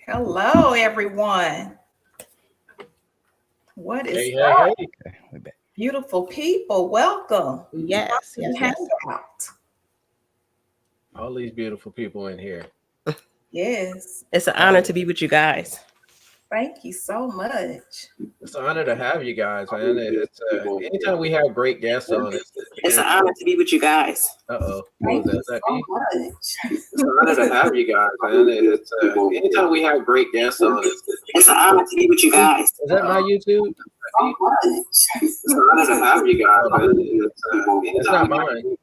Hello, everyone. What is Hey, up? hey, Okay, we're back. Beautiful people, welcome. Yes, Humpday Hangout. all these beautiful people in here. Yes, It's an honor to be with you guys. thank you so much. It's an honor to have you guys, man. It's anytime we have great guests on, It's an honor to be with you guys. uh-oh, what Thank was you that? so much. It's an honor to have you guys, man. It's anytime we have great guests on, It's an honor to be with you guys. is that my YouTube? So much. It's an honor to have you guys, man. It's not mine.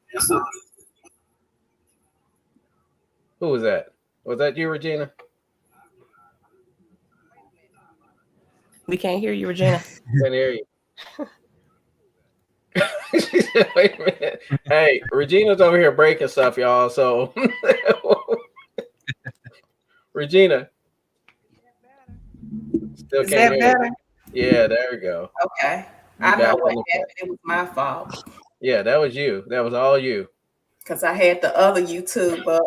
Who was that? Was that you, Regina? We can't hear you, Regina. Can't hear you. She said, wait a minute. Hey, Regina's over here breaking stuff, y'all. So, Regina. Still Is can't that hear better? you. Yeah, there we go. Okay. You I know back what on the happened. It was my fault Yeah, that was you. That was all you. because I had the other YouTube up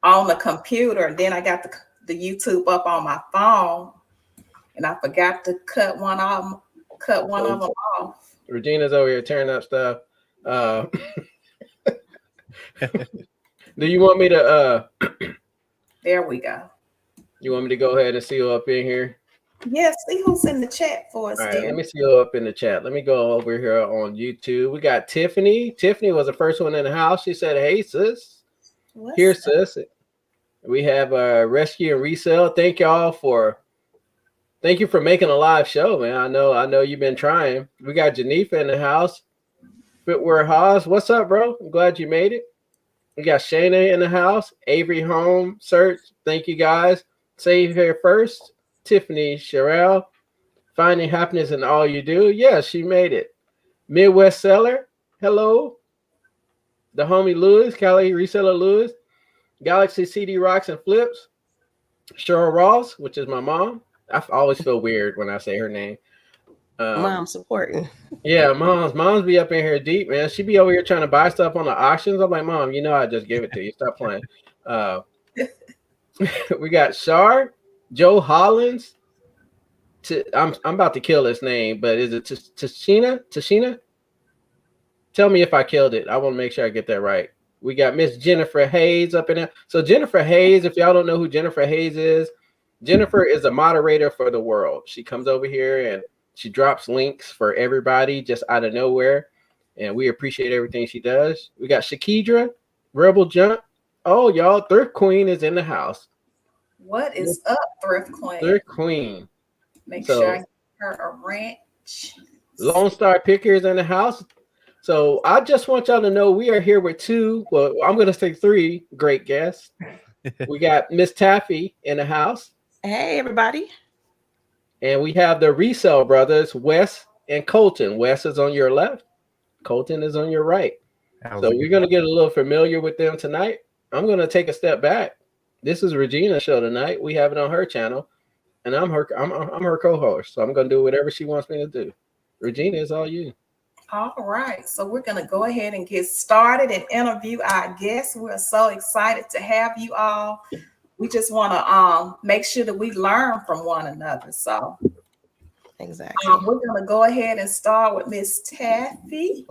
on the computer, and then I got the YouTube up on my phone, and I forgot to cut one of them off. Regina's over here tearing up stuff. Do you want me to There we go. you want me to go ahead and seal up in here? Yes, see who's in the chat for us, All right, dear. let me seal up in the chat. Let me go over here on YouTube. We got Tiffany. Tiffany was the first one in the house. She said, "Hey, sis." What's Here, up? sis. We have Rescue and Resale. Thank you for making a live show, man. I know you've been trying. We got Janifa in the house. Footwear Haas. What's up, bro? I'm glad you made it. We got Shayna in the house. Avery Home Search. Thank you guys. Save here first. Tiffany Sherelle. Finding happiness in all you do. Yeah, she made it. Midwest Seller. Hello. The homie Lewis. Cali Reseller Lewis. Galaxy CD Rocks and Flips. Cheryl Ross, which is my mom. I always feel weird when I say her name. Mom supporting. Yeah, moms be up in here deep, man. She be over here trying to buy stuff on the auctions. I'm like, Mom, I just give it to you. Stop playing. We got Shar, Joe Hollins. I'm about to kill this name, but is it Tashina? Tashina? Tell me if I killed it. I want to make sure I get that right. We got Miss Jennifer Hayes up in there. So Jennifer Hayes, if y'all don't know who Jennifer Hayes is, Jennifer is a moderator for the world. She comes over here and she drops links for everybody just out of nowhere. And we appreciate everything she does. We got Shakidra, Rebel Jump. Oh, y'all, Thrift Queen is in the house. What is up, Thrift Queen? Thrift Queen. Make sure I give her a wrench. Lone Star Picker is in the house. So I just want y'all to know we are here with two, well, I'm going to say three great guests. We got Miss Taffy in the house. Hey, everybody. And we have the Resale Brothers, Wes and Colton. Wes is on your left. Colton is on your right. So we're going to get a little familiar with them tonight. I'm going to take a step back. This is Regina's show tonight. We have it on her channel. And I'm her co-host. So I'm going to do whatever she wants me to do. Regina, it's all you. All right, so we're going to go ahead and get started and interview our guests. We're so excited to have you all. We just want to make sure that we learn from one another. So exactly. We're going to go ahead and start with Miss Taffy.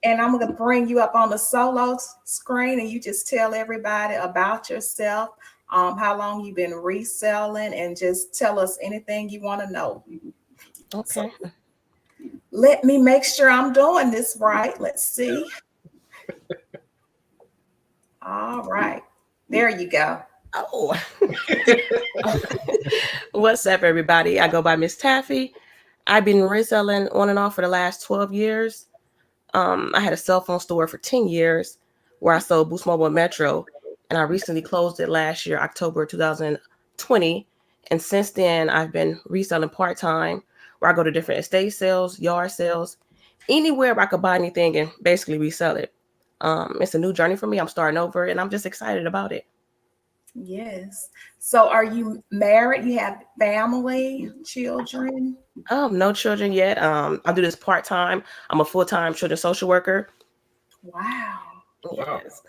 And I'm going to bring you up on the solo screen and you just tell everybody about yourself, how long you've been reselling, and just tell us anything you want to know. Okay. So, let me make sure I'm doing this right. Let's see. All right. There you go. Oh. What's up, everybody? I go by Miss Taffy. I've been reselling on and off for the last 12 years. I had a cell phone store for 10 years where I sold Boost Mobile and Metro. And I recently closed it last year, October 2020. And since then, I've been reselling part-time, where I go to different estate sales, yard sales, anywhere where I could buy anything and basically resell it. It's a new journey for me. I'm starting over and I'm just excited about it. Yes. So are you married? You have family, children? No children yet. I do this part-time. I'm a full-time children's social worker. Wow. Yes.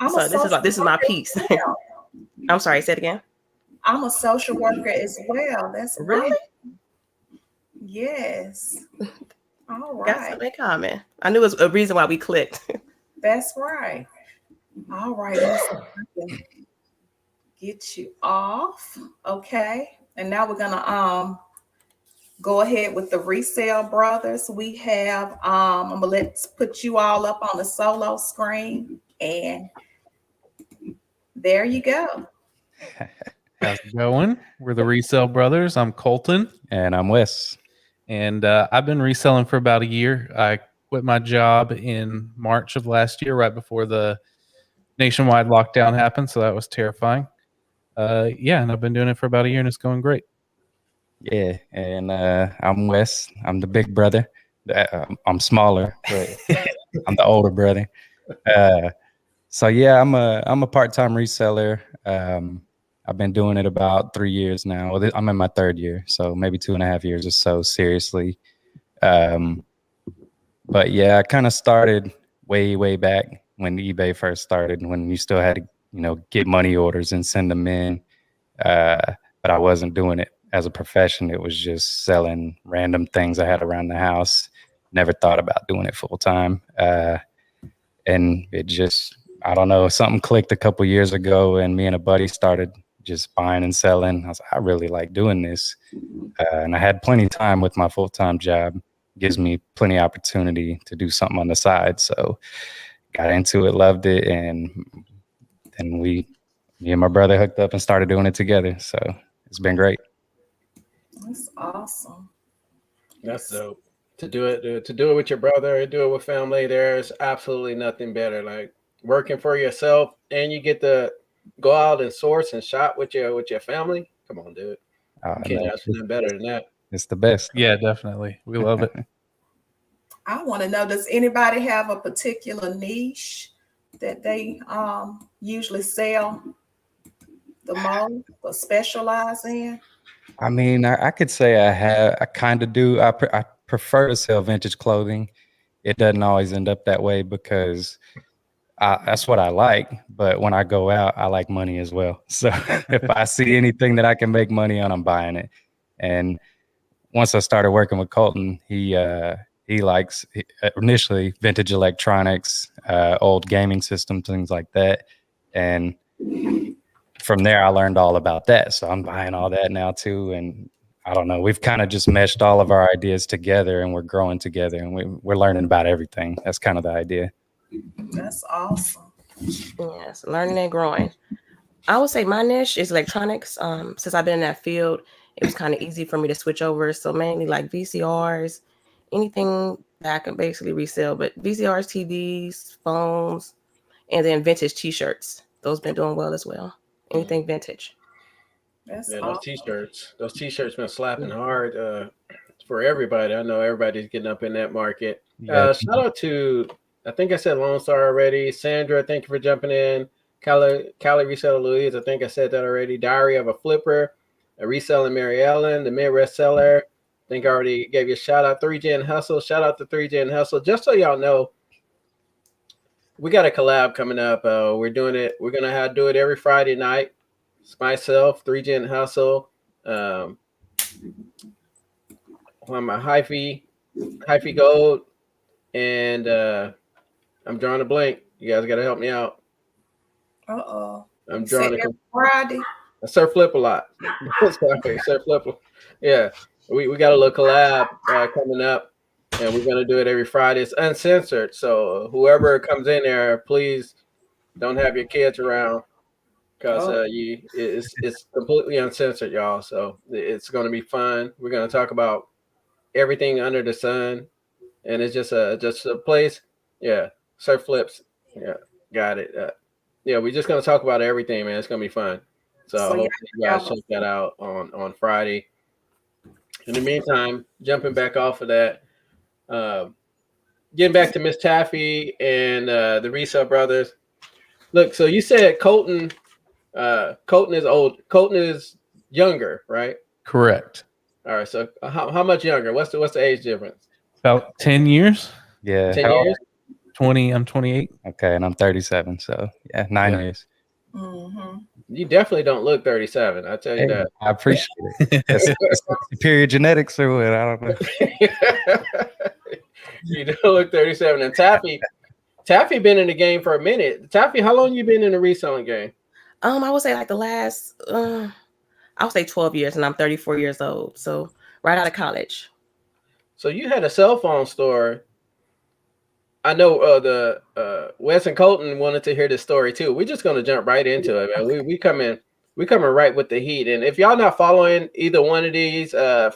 I'm So this is my piece. I'm sorry, say it again. I'm a social worker as well. That's Really? right. Yes. All Got right. something in common. I knew it was a reason why we clicked. That's right. All right. Let me see if I can get you off. Okay. And now we're gonna go ahead with the Resale Brothers. We have I'm gonna let's put you all up on the solo screen, and there you go. How's it going? We're the Resale Brothers. I'm Colton. And I'm Wes. And I've been reselling for about a year. I quit my job in March of last year, right before the nationwide lockdown happened. So that was terrifying. Yeah, and I've been doing it for about a year, and it's going great. Yeah, and I'm Wes. I'm the big brother. I'm smaller, but I'm the older brother. So yeah, I'm a part-time reseller. I've been doing it about 3 years now. Well, I'm in my third year, so maybe 2.5 years or so seriously. But yeah, I kind of started way back when eBay first started, when you still had to, get money orders and send them in. But I wasn't doing it as a profession. It was just selling random things I had around the house. Never thought about doing it full time. And it just, I don't know, something clicked a couple years ago, and me and a buddy started just buying and selling. I was like, I really like doing this. And I had plenty of time with my full-time job. Gives me plenty of opportunity to do something on the side. So got into it, loved it, and me and my brother hooked up and started doing it together. So it's been great. That's awesome. That's dope. To do it with your brother, do it with family. There's absolutely nothing better. Like working for yourself, and you get to go out and source and shop with your family. Come on, dude. Can't ask for nothing better than that. It's the best. Yeah, definitely. We love it. I want to know, does anybody have a particular niche that they usually sell the most or specialize in? I mean, I could say I kind of do. I prefer to sell vintage clothing. It doesn't always end up that way because that's what I like. But when I go out, I like money as well. So if I see anything that I can make money on, I'm buying it. And once I started working with Colton, he likes initially vintage electronics, old gaming systems, things like that. And from there, I learned all about that. So I'm buying all that now too. And I don't know, we've kind of just meshed all of our ideas together, and we're growing together, and we're learning about everything. That's kind of the idea. That's awesome. Yes, learning and growing. I would say my niche is electronics. Since I've been in that field, it was kind of easy for me to switch over. So mainly like VCRs, anything that I can basically resell, but VCRs, TVs, phones, and then vintage T-shirts. Those been doing well as well. Anything vintage. That's Yeah, awesome. those t-shirts been slapping hard for everybody. I know everybody's getting up in that market. Yeah. Shout out to, I think I said Lone Star already. Sandra, thank you for jumping in. Cali Reseller Louise, I think I said that already. Diary of a Flipper, a Reselling Mary Ellen, the Midwest Seller. I think I already gave you a shout out. 3Gen Hustle. Shout out to 3Gen Hustle. Just so y'all know, we got a collab coming up. We're doing it. We're gonna do it every Friday night. It's myself, 3Gen Hustle, on my hyphy gold, and I'm drawing a blank. You guys got to help me out. I'm drawing a Friday. I surf flip a lot. Sorry, surf flip. Yeah, we got a little collab coming up, and we're gonna do it every Friday. It's uncensored, so whoever comes in there, please don't have your kids around, because it's completely uncensored, y'all. So it's gonna be fun. We're gonna talk about everything under the sun, and it's just a place. Yeah, surf flips. Yeah, got it. Yeah, we're just gonna talk about everything, man. It's gonna be fun. So I hope you guys check that out on Friday. In the meantime, jumping back off of that, getting back to Miss Taffy and the Resale Brothers. Look, so you said Colton is old. Colton is younger, right? Correct. All right. So how much younger? What's the age difference? About 10 years. Yeah. 10 years? 20. I'm 28. Okay, and I'm 37. So yeah, 9 years. Mm-hmm. You definitely don't look 37. I tell you Hey, that. I appreciate it. It's superior genetics or what? I don't know. You don't look 37. And Taffy been in the game for a minute. Taffy, how long you been in the reselling game? I would say like the last, I would say 12 years, and I'm 34 years old. So right out of college. So you had a cell phone store. I know Wes and Colton wanted to hear this story too. We're just gonna jump right into it, man. We coming right with the heat. And if y'all not following either one of these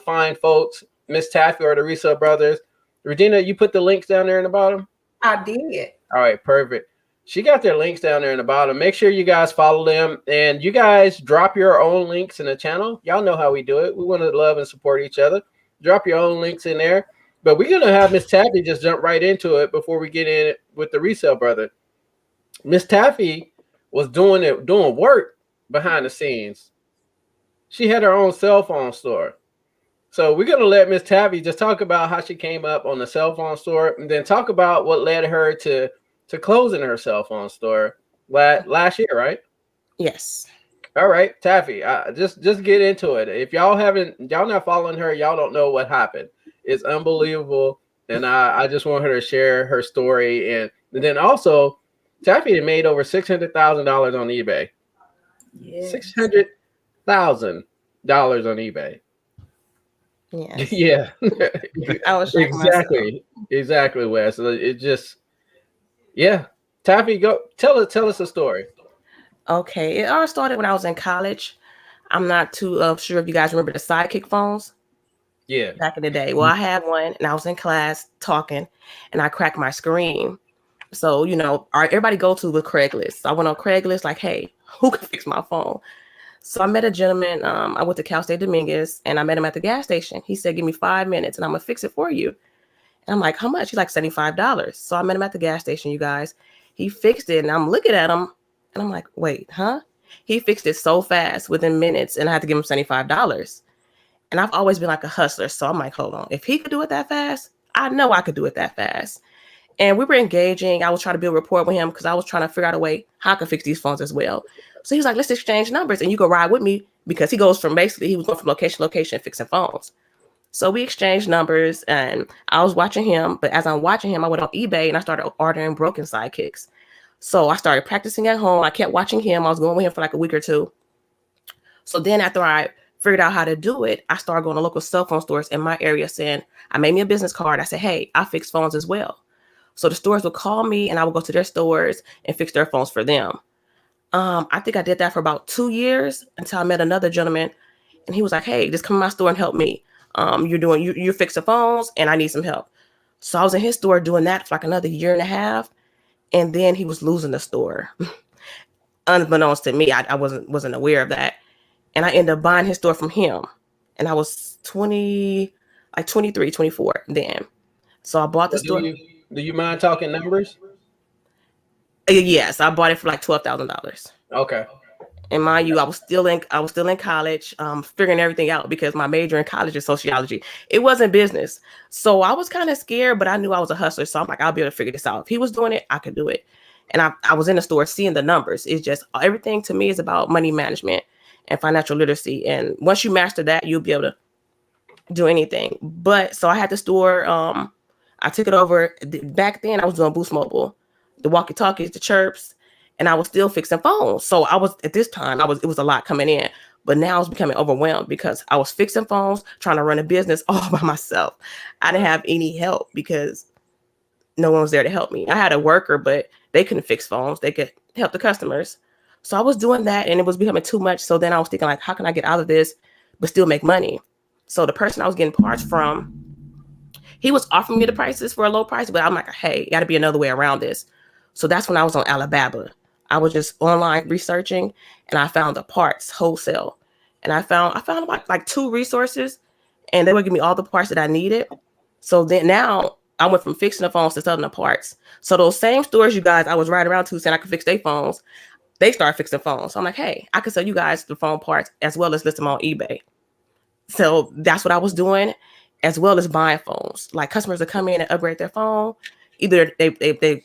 fine folks, Miss Taffy or the Resale Brothers, Regina, you put the links down there in the bottom. I did. All right, perfect. She got their links down there in the bottom. Make sure you guys follow them, and you guys drop your own links in the channel. Y'all know how we do it. We want to love and support each other. Drop your own links in there. But we're gonna have Miss Taffy just jump right into it before we get in with the Resale Brother. Miss Taffy was doing work behind the scenes. She had her own cell phone store. So we're gonna let Miss Taffy just talk about how she came up on the cell phone store, and then talk about what led her to closing her cell phone store last year, right? Yes. All right, Taffy, just get into it. If y'all not following her, y'all don't know what happened. It's unbelievable, and I just want her to share her story, and then also Taffy had made over $600,000 on eBay. Yeah. $600,000 on eBay. Yes. Yeah. I was shocked Exactly, Wes. It just, yeah. Taffy, go tell us a story. Okay. It all started when I was in college. I'm not too sure if you guys remember the Sidekick phones. Yeah. Back in the day. Well, I had one, and I was in class talking, and I cracked my screen. So, everybody go to the Craigslist. So I went on Craigslist like, hey, who can fix my phone? So I met a gentleman. I went to Cal State Dominguez, and I met him at the gas station. He said, give me 5 minutes, and I'm going to fix it for you. And I'm like, how much? He's like, $75. So I met him at the gas station, you guys. He fixed it, and I'm looking at him, and I'm like, wait, huh? He fixed it so fast within minutes, and I had to give him $75. And I've always been like a hustler. So I'm like, hold on. If he could do it that fast, I know I could do it that fast. And we were engaging. I was trying to build rapport with him because I was trying to figure out a way how I could fix these phones as well. So he was like, let's exchange numbers and you go ride with me, because he was going from location to location fixing phones. So we exchanged numbers, and I was watching him. But as I'm watching him, I went on eBay and I started ordering broken sidekicks. So I started practicing at home. I kept watching him. I was going with him for like a week or two. So then after I figured out how to do it, I started going to local cell phone stores in my area saying, I made me a business card. I said, hey, I fix phones as well. So the stores would call me, and I would go to their stores and fix their phones for them. I think I did that for about 2 years until I met another gentleman, and he was like, hey, just come to my store and help me. You're fixing phones, and I need some help. So I was in his store doing that for like another year and a half. And then he was losing the store. Unbeknownst to me, I wasn't aware of that. And I ended up buying his store from him. And I was 23, 24 then. So I bought the store. Do you mind talking numbers? Yes, I bought it for like $12,000. Okay. And mind you, I was still in college, figuring everything out, because my major in college is sociology. It wasn't business. So I was kind of scared, but I knew I was a hustler. So I'm like, I'll be able to figure this out. If he was doing it, I could do it. And I was in the store seeing the numbers. It's just, everything to me is about money management and financial literacy. And once you master that, you'll be able to do anything. But so I had the store. I took it over. Back then I was doing Boost Mobile, the walkie-talkies, the chirps, and I was still fixing phones. So I was, at this time, it was a lot coming in, but now I was becoming overwhelmed because I was fixing phones, trying to run a business all by myself. I didn't have any help because no one was there to help me. I had a worker, but they couldn't fix phones. They could help the customers. So I was doing that, and it was becoming too much. So then I was thinking, like, how can I get out of this, but still make money? So the person I was getting parts from, he was offering me the prices for a low price, but I'm like, hey, got to be another way around this. So that's when I was on Alibaba. I was just online researching, and I found the parts wholesale. And I found like 2 resources, and they would give me all the parts that I needed. So then now I went from fixing the phones to selling the parts. So those same stores, you guys, I was riding around to saying I could fix their phones, they started fixing phones. So I'm like, hey, I could sell you guys the phone parts as well as list them on eBay. So that's what I was doing, as well as buying phones. Like, customers would come in and upgrade their phone. Either they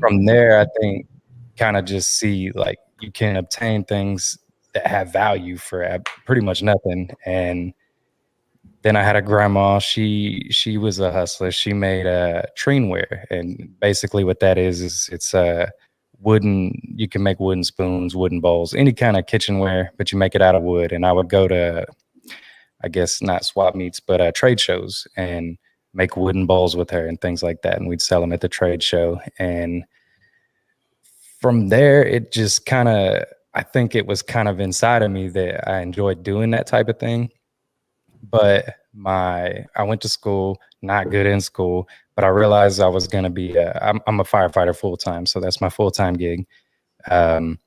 from there, I think kind of just see like you can obtain things that have value for pretty much nothing. And then I had a grandma. She was a hustler. She made trineware, and basically what that is it's wooden. You can make wooden spoons, wooden bowls, any kind of kitchenware, but you make it out of wood. And I would go to, I guess not swap meets, but trade shows and make wooden bowls with her and things like that. And we'd sell them at the trade show. And from there, it just kind of, I think it was kind of inside of me that I enjoyed doing that type of thing. But I went to school, not good in school, but I realized I was going to be, I'm a firefighter full time. So that's my full time gig. And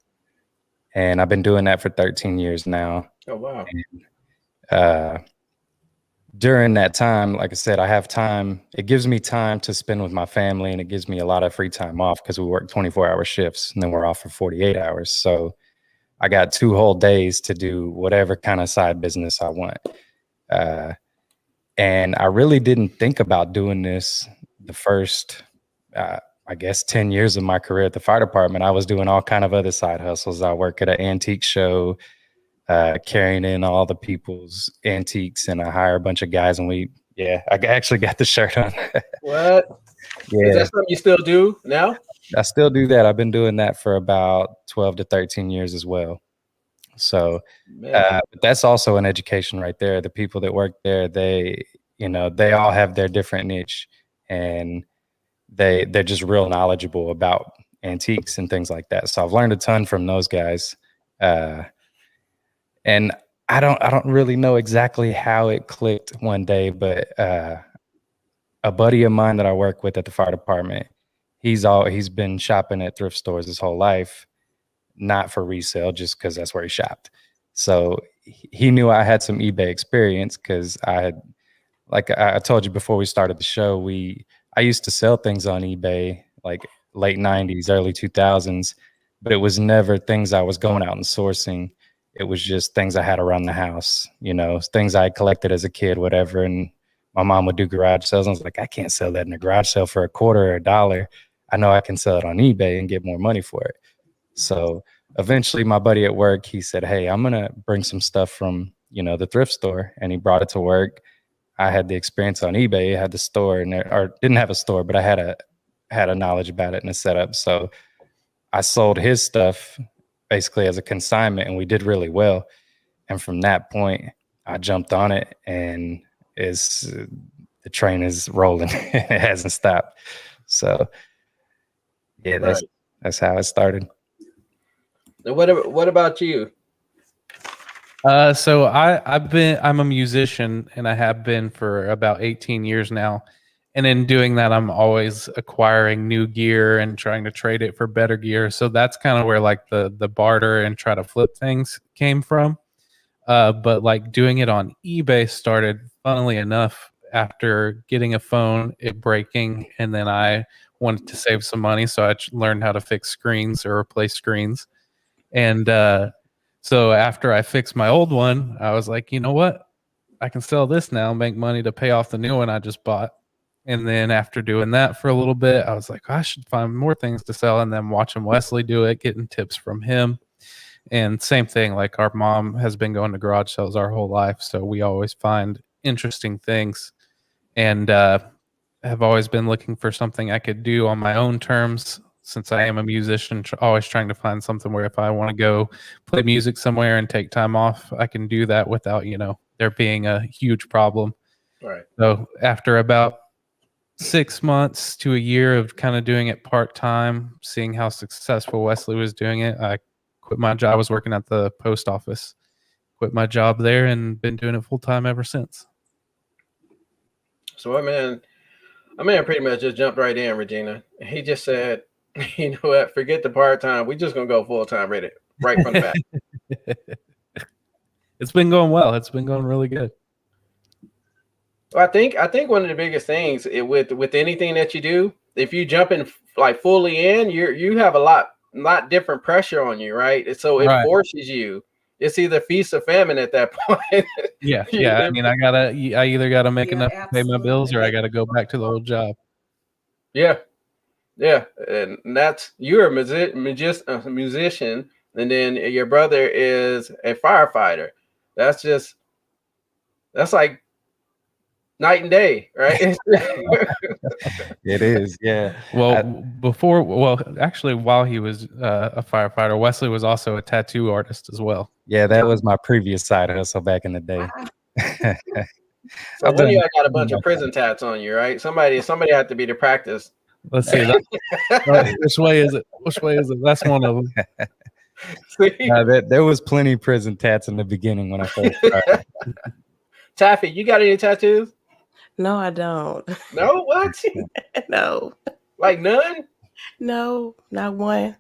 I've been doing that for 13 years now. Oh, wow. And, during that time, like I said, I have time. It gives me time to spend with my family, and it gives me a lot of free time off because we work 24-hour shifts and then we're off for 48 hours. So I got 2 whole days to do whatever kind of side business I want. And I really didn't think about doing this the first, I guess, 10 years of my career at the fire department. I was doing all kind of other side hustles. I work at an antique show, carrying in all the people's antiques, and I hire a bunch of guys, and I actually got the shirt on. What? Yeah. Is that something you still do now? I still do that. I've been doing that for about 12 to 13 years as well. So but that's also an education right there. The people that work there, they all have their different niche, and they're just real knowledgeable about antiques and things like that. So I've learned a ton from those guys. And I don't really know exactly how it clicked one day, but a buddy of mine that I work with at the fire department, he's been shopping at thrift stores his whole life, not for resale, just because that's where he shopped. So he knew I had some eBay experience because I had, like I told you before we started the show, I used to sell things on eBay like late 90s, early 2000s, but it was never things I was going out and sourcing. It was just things I had around the house, things I collected as a kid, whatever. And my mom would do garage sales. I was like, I can't sell that in a garage sale for $0.25 or $1. I know I can sell it on eBay and get more money for it. So eventually my buddy at work, he said, hey, I'm going to bring some stuff from, the thrift store. And he brought it to work. I had the experience on eBay. I had the store or didn't have a store, but I had a knowledge about it and a setup. So I sold his stuff basically as a consignment, and we did really well. And from that point, I jumped on it, and the train is rolling. It hasn't stopped. So yeah, that's how it started. And what about you? So I'm a musician, and I have been for about 18 years now. And in doing that, I'm always acquiring new gear and trying to trade it for better gear. So that's kind of where like the barter and try to flip things came from. But like doing it on eBay started, funnily enough, after getting a phone, it breaking, and then I wanted to save some money. So I learned how to fix screens or replace screens. And so after I fixed my old one, I was like, you know what? I can sell this now, make money to pay off the new one I just bought. And then after doing that for a little bit, I was like, I should find more things to sell. And then watching Wesley do it, getting tips from him. And same thing, like our mom has been going to garage sales our whole life. So we always find interesting things, and have always been looking for something I could do on my own terms. Since I am a musician, always trying to find something where if I want to go play music somewhere and take time off, I can do that without, there being a huge problem. Right. So after about 6 months to a year of kind of doing it part-time, seeing how successful Wesley was doing it, I quit my job. I was working at the post office, quit my job there, and been doing it full-time ever since. So my man pretty much just jumped right in, Regina. He just said, you know what, forget the part-time. We're just going to go full-time right from the back. It's been going well. It's been going really good. Well, I think one of the biggest things with anything that you do, if you jump in like fully in, you have a lot different pressure on you, right? So it forces you. It's either feast or famine at that point. Yeah. I mean, I either gotta make enough to pay my bills, or I gotta go back to the old job. Yeah. Yeah, and that's you're a musician, and then your brother is a firefighter. That's like night and day, right? It is, yeah. Well, actually, while he was a firefighter, Wesley was also a tattoo artist as well. Yeah, that was my previous side hustle back in the day. So one of y'all got a bunch of prison tats on you, right? Somebody had to be the practice. Let's see. Which way is it? Which way is it? That's one of them. There was plenty of prison tats in the beginning when I first started. Taffy, you got any tattoos? No, I don't. No, what? No. Like none? No, not one.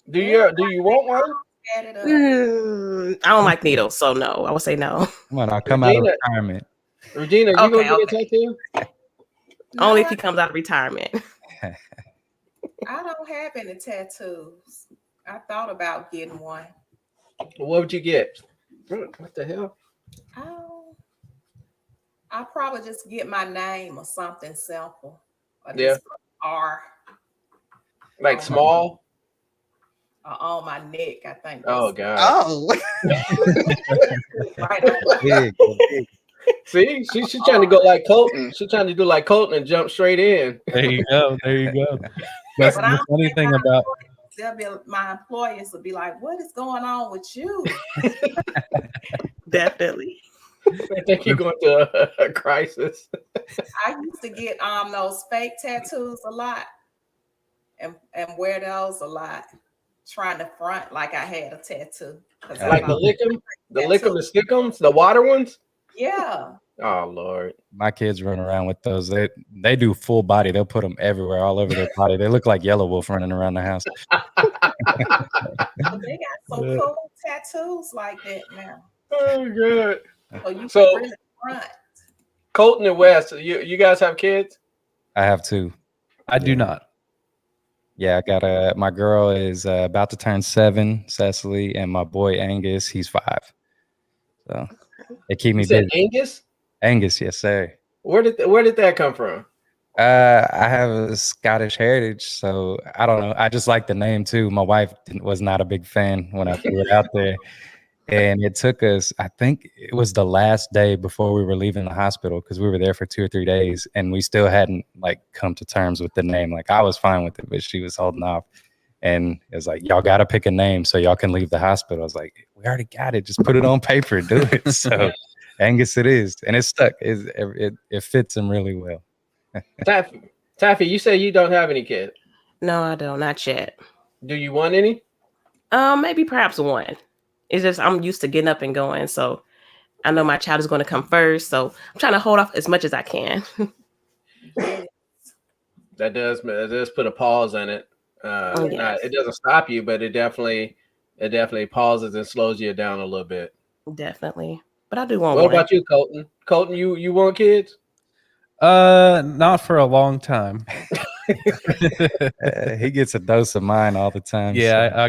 Do you want one? I don't like needles, so no. I would say no. Come on, I'll come out of retirement. Regina, you gonna get a tattoo? Only if he comes out of retirement. I don't have any tattoos. I thought about getting one. What would you get? What the hell? I'll probably just get my name or something simple. Or yeah. R. Like small? On my neck, I think. Oh God. Oh. Right. See, she's trying to go like Colton. She's trying to do like Colton and jump straight in. There you go. There you go. That's the funny thing about. My employers will be like, "What is going on with you?" Definitely. I think you're going through a crisis. I used to get those fake tattoos a lot, and wear those a lot, trying to front like I had a tattoo. Like the lick 'em and stick 'ems, the water ones. Yeah. Oh Lord. My kids run around with those. They do full body. They'll put them everywhere, all over their body. They look like Yellow Wolf running around the house. They got some cool tattoos like that now. Oh good. So you can really front. Colton and Wes, you guys have kids? I have two. I do not. Yeah, I got my girl is about to turn 7, Cecily, and my boy Angus, he's 5. So they keep me busy. Angus? Angus, yes, sir. Where did that come from? I have a Scottish heritage, so I don't know. I just like the name too. My wife was not a big fan when I threw it out there. And it took us, I think it was the last day before we were leaving the hospital, because we were there for 2 or 3 days and we still hadn't like come to terms with the name. Like I was fine with it, but she was holding off. And it was like, y'all got to pick a name so y'all can leave the hospital. I was like, we already got it. Just put it on paper, do it. So Angus it is. And it's stuck. It fits him really well. Taffy, you say you don't have any kids. No, I don't. Not yet. Do you want any? Maybe perhaps one. It's just I'm used to getting up and going, so I know my child is going to come first. So I'm trying to hold off as much as I can. That does put a pause on it. Yes. It doesn't stop you, but it definitely pauses and slows you down a little bit. Definitely, but I do want. What about you, Colton? Colton, you want kids? Not for a long time. He gets a dose of mine all the time. Yeah, so. I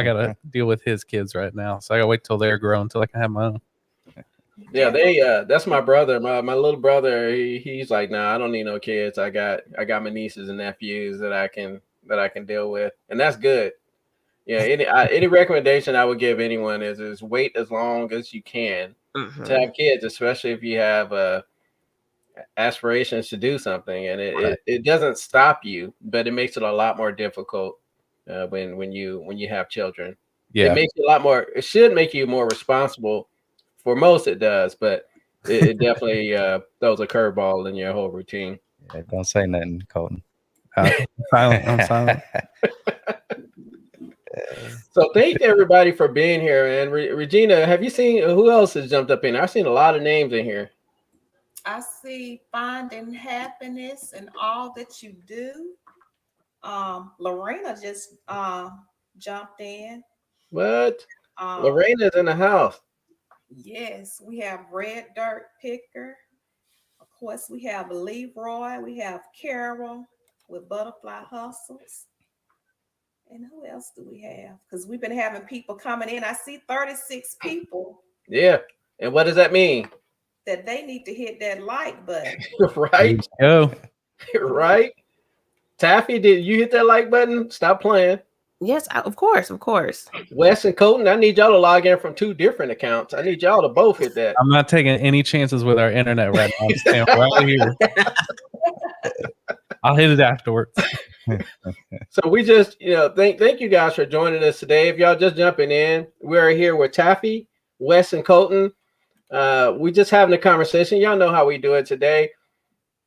gotta deal with his kids right now, so I gotta wait till they're grown until I can have my own. Yeah, that's my brother. My little brother. He's like, nah, I don't need no kids. I got my nieces and nephews that I can deal with, and that's good. Yeah, any recommendation I would give anyone is wait as long as you can to have kids, especially if you have aspirations to do something, and it doesn't stop you, but it makes it a lot more difficult when you have children. Yeah, it makes you a lot more. It should make you more responsible. For most, it does, but it definitely throws a curveball in your whole routine. Yeah, don't say nothing, Colton. I'm silent. So thank everybody for being here. And Regina, have you seen who else has jumped up in? I've seen a lot of names in here. I see finding happiness in all that you do. Lorena just jumped in. What? Lorena's in the house. Yes, we have Red Dirt Picker. Of course, we have Leroy. We have Carol with Butterfly Hustles. And who else do we have? Because we've been having people coming in. I see 36 people. Yeah. And what does that mean? That they need to hit that like button. Right. Oh. Right. Taffy, did you hit that like button? Stop playing. Yes, of course, of course. Wes and Colton, I need y'all to log in from 2 different accounts. I need y'all to both hit that. I'm not taking any chances with our internet right now. I'm staying right here. I'll hit it afterwards. So we just, thank you guys for joining us today. If y'all just jumping in, we're here with Taffy, Wes, and Colton. We just having a conversation. Y'all know how we do it today.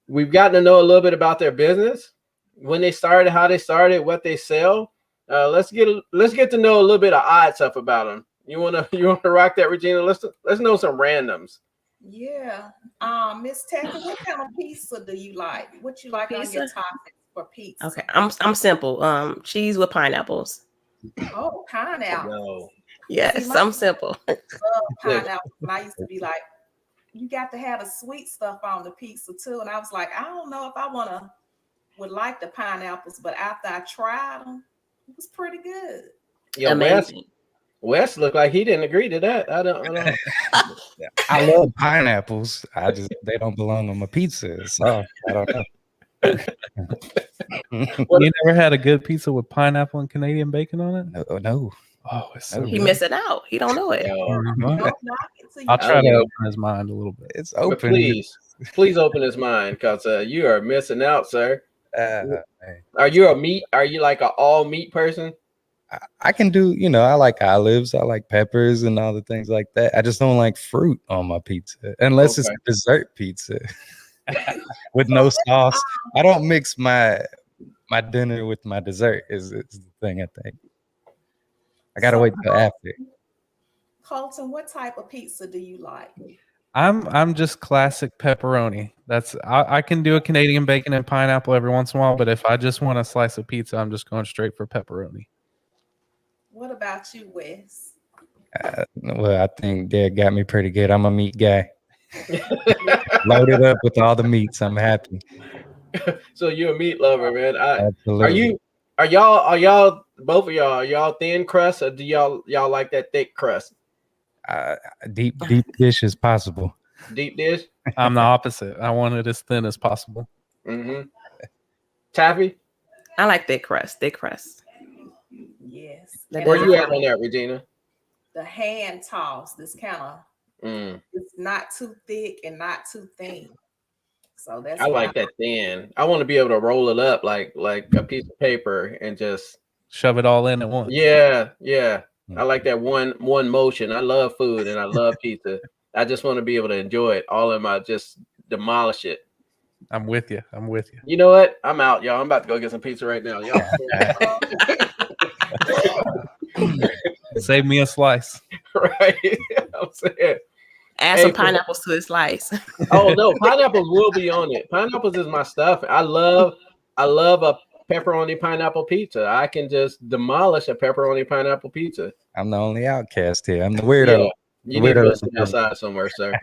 We've gotten to know a little bit about their business, when they started, how they started, what they sell. Let's get to know a little bit of odd stuff about them. You wanna rock that, Regina? Let's know some randoms. Yeah. Miss Taffy, what kind of pizza do you like? What you like on your toppings for pizza? Okay, I'm simple. Cheese with pineapples. Oh, pineapple. No. Yes, See, I'm simple. I love pineapple. And I used to be like, you got to have the sweet stuff on the pizza too. And I was like, I don't know if I would like the pineapples, but after I tried them, it was pretty good. Yeah, amazing. Wes looked like he didn't agree to that. I don't. I love pineapples. They don't belong on my pizza. So I don't know. You never had a good pizza with pineapple and Canadian bacon on it? No. Oh, it's so He good. missing out. He don't know it. Don't knock it till you I'll try to know. open his mind a little bit. It's But open. please open his mind, because you are missing out, sir. Are you like an all meat person? I can do, I like olives, I like peppers and all the things like that. I just don't like fruit on my pizza unless it's dessert pizza with no sauce. I don't mix my dinner with my dessert is the thing, I think. I gotta wait till after. Colton, what type of pizza do you like? I'm just classic pepperoni. I can do a Canadian bacon and pineapple every once in a while, but if I just want a slice of pizza, I'm just going straight for pepperoni. What about you, Wes? Well, I think Dad got me pretty good. I'm a meat guy. Loaded up with all the meats. I'm happy. So you're a meat lover, man. Absolutely. Are y'all both of y'all thin crust, or do y'all like that thick crust? Deep dish as possible. Deep dish? I'm the opposite. I want it as thin as possible. Mm-hmm. Taffy? I like thick crust. Yes. Where you at on that, Regina? The hand toss, this kind of it's not too thick and not too thin. So that's I like that thin. I want to be able to roll it up like a piece of paper and just shove it all in at once. Yeah. I like that one motion. I love food and I love pizza. I just want to be able to enjoy it all in my, just demolish it. I'm with you. You know what? I'm out, y'all. I'm about to go get some pizza right now, y'all. Save me a slice. Right. I'm saying. Add some pineapples to the slice. Oh no, pineapples will be on it. Pineapples is my stuff. I love a pepperoni pineapple pizza. I can just demolish a pepperoni pineapple pizza. I'm the only outcast here. I'm the weirdo. Yeah, you need to go sit outside somewhere, sir.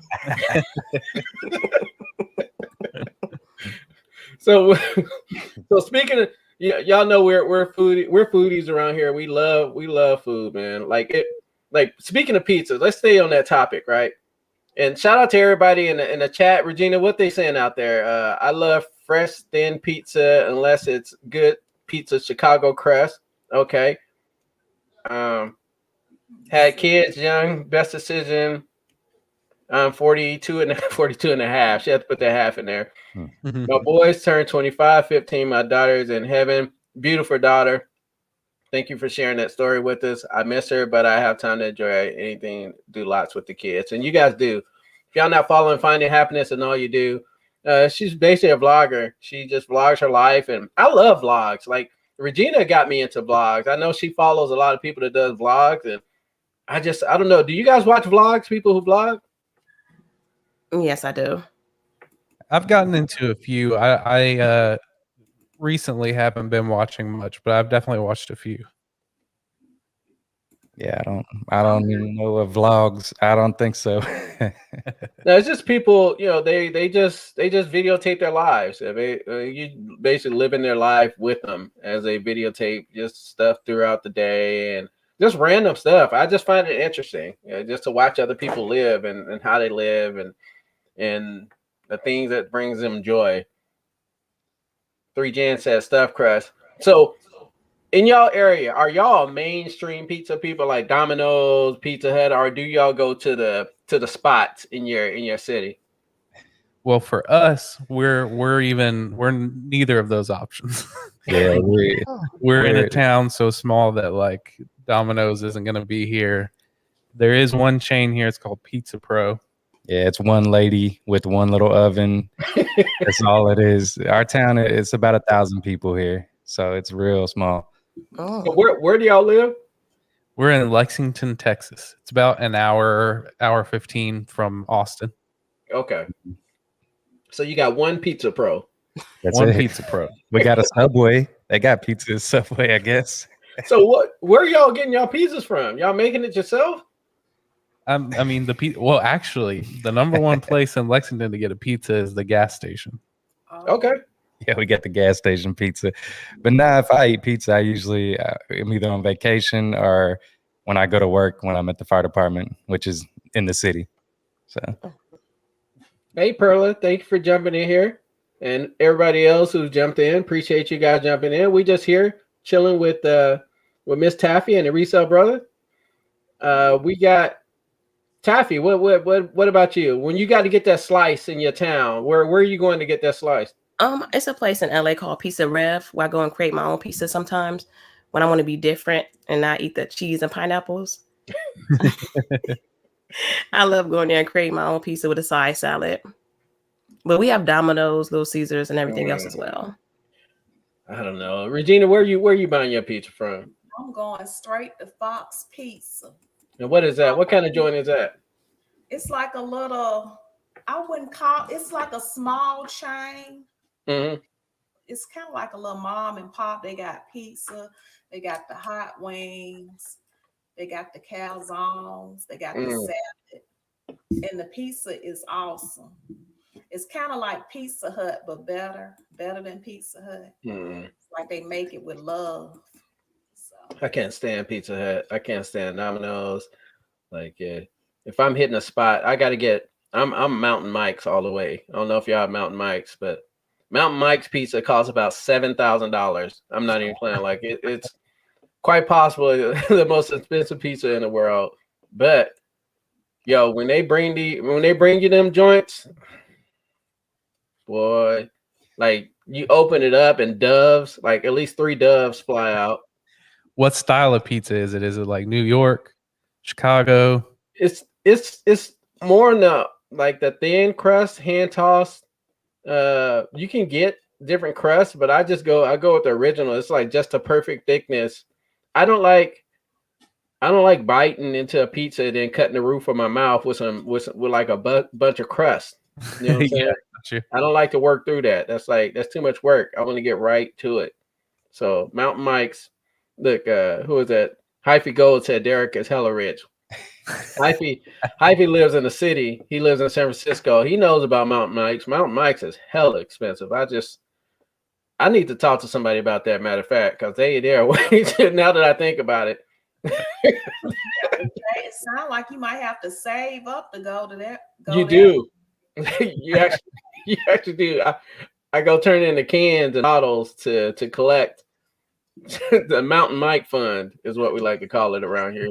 So speaking of, y'all know we're foodies around here. We love food, man. Like speaking of pizza, let's stay on that topic, right? And shout out to everybody in the chat. Regina, what they saying out there? I love fresh thin pizza unless it's good pizza, Chicago crust. Okay. Had kids young, best decision. 42 and a half. She had to put that half in there. My boys turned 25, 15. My daughter's in heaven. Beautiful daughter. Thank you for sharing that story with us. I miss her, but I have time to enjoy anything, do lots with the kids. And you guys do. If y'all not following Finding Happiness and all you do, she's basically a vlogger. She just vlogs her life. And I love vlogs. Like Regina got me into vlogs. I know she follows a lot of people that does vlogs. And I don't know. Do you guys watch vlogs, people who vlog? Yes, I do. I've gotten into a few. I recently haven't been watching much, but I've definitely watched a few. Yeah, I don't even know what vlogs. I don't think so. No, it's just people, they just videotape their lives. You basically living their life with them as they videotape just stuff throughout the day and just random stuff. I just find it interesting, just to watch other people live and how they live and the things that brings them joy. 3 Jan said stuffed crust. So in y'all area, are y'all mainstream pizza people like Domino's, Pizza Hut, or do y'all go to the spots in your city? Well, for us, we're neither of those options. Yeah, We're in a we're- town so small that like Domino's isn't going to be here. There is one chain here. It's called Pizza Pro. yeah, it's one lady with one little oven. That's all it is. Our town is about 1,000 people here, so it's real small. Oh. So where do y'all live? We're in Lexington, Texas. It's about an hour 15 from Austin. Okay. So you got one Pizza Pro. That's One it. Pizza Pro. We got a Subway. They got pizza at Subway, I guess. So where y'all getting y'all pizzas from? Y'all making it yourself? I mean, well, actually, the number one place in Lexington to get a pizza is the gas station. Okay. Yeah, we got the gas station pizza. But now, if I eat pizza, I usually am either on vacation or when I go to work when I'm at the fire department, which is in the city. So Hey Perla, thank you for jumping in here. And everybody else who's jumped in, appreciate you guys jumping in. We just here chilling with Miss Taffy and the Resale Brothers. We got Taffy. What about you? When you got to get that slice in your town, where are you going to get that slice? It's a place in LA called Pizza Rev where I go and create my own pizza sometimes when I want to be different and not eat the cheese and pineapples. I love going there and creating my own pizza with a side salad. But we have Domino's, Little Caesars, and everything else as well. I don't know. Regina, where you buying your pizza from? I'm going straight to Fox Pizza. And what is that? What kind of joint is that? It's like a little, I wouldn't call, it's like a small chain. Mm-hmm. It's kind of like a little mom and pop. They got pizza, they got the hot wings, they got the calzones, they got the salad, and the pizza is awesome. It's kind of like Pizza Hut, but better than Pizza Hut. It's like they make it with love. So I can't stand Pizza Hut. I can't stand Domino's. Like, if I'm hitting a spot, I got to get. I'm Mountain Mike's all the way. I don't know if y'all have Mountain Mike's, but Mountain Mike's pizza costs about $7,000. I'm not even playing. Like it's quite possibly the most expensive pizza in the world. But yo, when they bring you them joints, boy, like you open it up and doves, like at least 3 doves fly out. What style of pizza is it? Is it like New York, Chicago? It's more in the thin crust, hand tossed. You can get different crusts, but I go with the original. It's like just a perfect thickness. I don't like biting into a pizza and then cutting the roof of my mouth with like a bunch of crust. You know what I'm saying? Yeah, I don't like to work through that. That's too much work. I want to get right to it. So Mountain Mike's, look, who is that? Hyphy Gold said Derrick is hella rich. Hyphy lives in the city. He lives in San Francisco. He knows about Mountain Mike's. Mountain Mike's is hella expensive. I need to talk to somebody about that, matter of fact, because they're way too, now that I think about it. it sounds like you might have to save up to go to that. You do. you actually do. I go turn in the cans and bottles to collect. The Mountain Mike Fund is what we like to call it around here.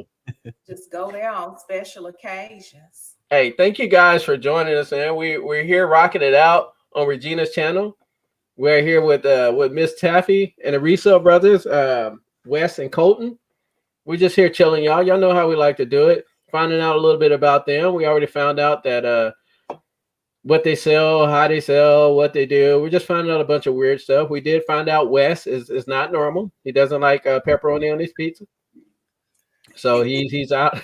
Just go there on special occasions. Hey, thank you guys for joining us, man. We're here rocking it out on Regina's channel. We're here with Miss Taffy and the Resale Brothers, Wes and Colton. We're just here chilling, y'all. Y'all know how we like to do it. Finding out a little bit about them. We already found out that what they sell, how they sell, what they do. We're just finding out a bunch of weird stuff. We did find out Wes is not normal. He doesn't like pepperoni on his pizza. So he's out.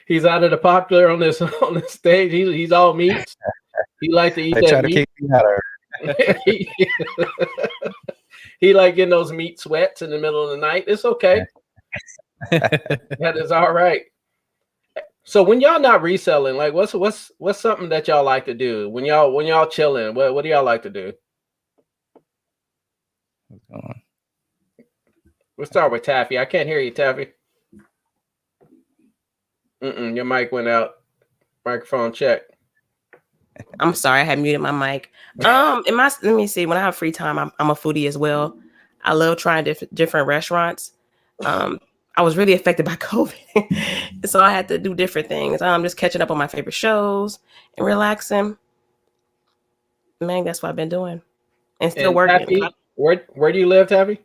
He's out of the popular on this stage. He's all meats. He like to eat They that try to meat. kick me out of He like getting those meat sweats in the middle of the night. It's okay. That is all right. So when y'all not reselling, like what's something that y'all like to do when y'all chilling? What do y'all like to do? We'll start with Taffy. I can't hear you, Taffy. Your mic went out. Microphone check. I'm sorry, I had muted my mic. Let me see. When I have free time, I'm a foodie as well. I love trying different restaurants. I was really affected by COVID, so I had to do different things. Just catching up on my favorite shows and relaxing. Man, that's what I've been doing, and still And working. Taffy, where do you live, Taffy?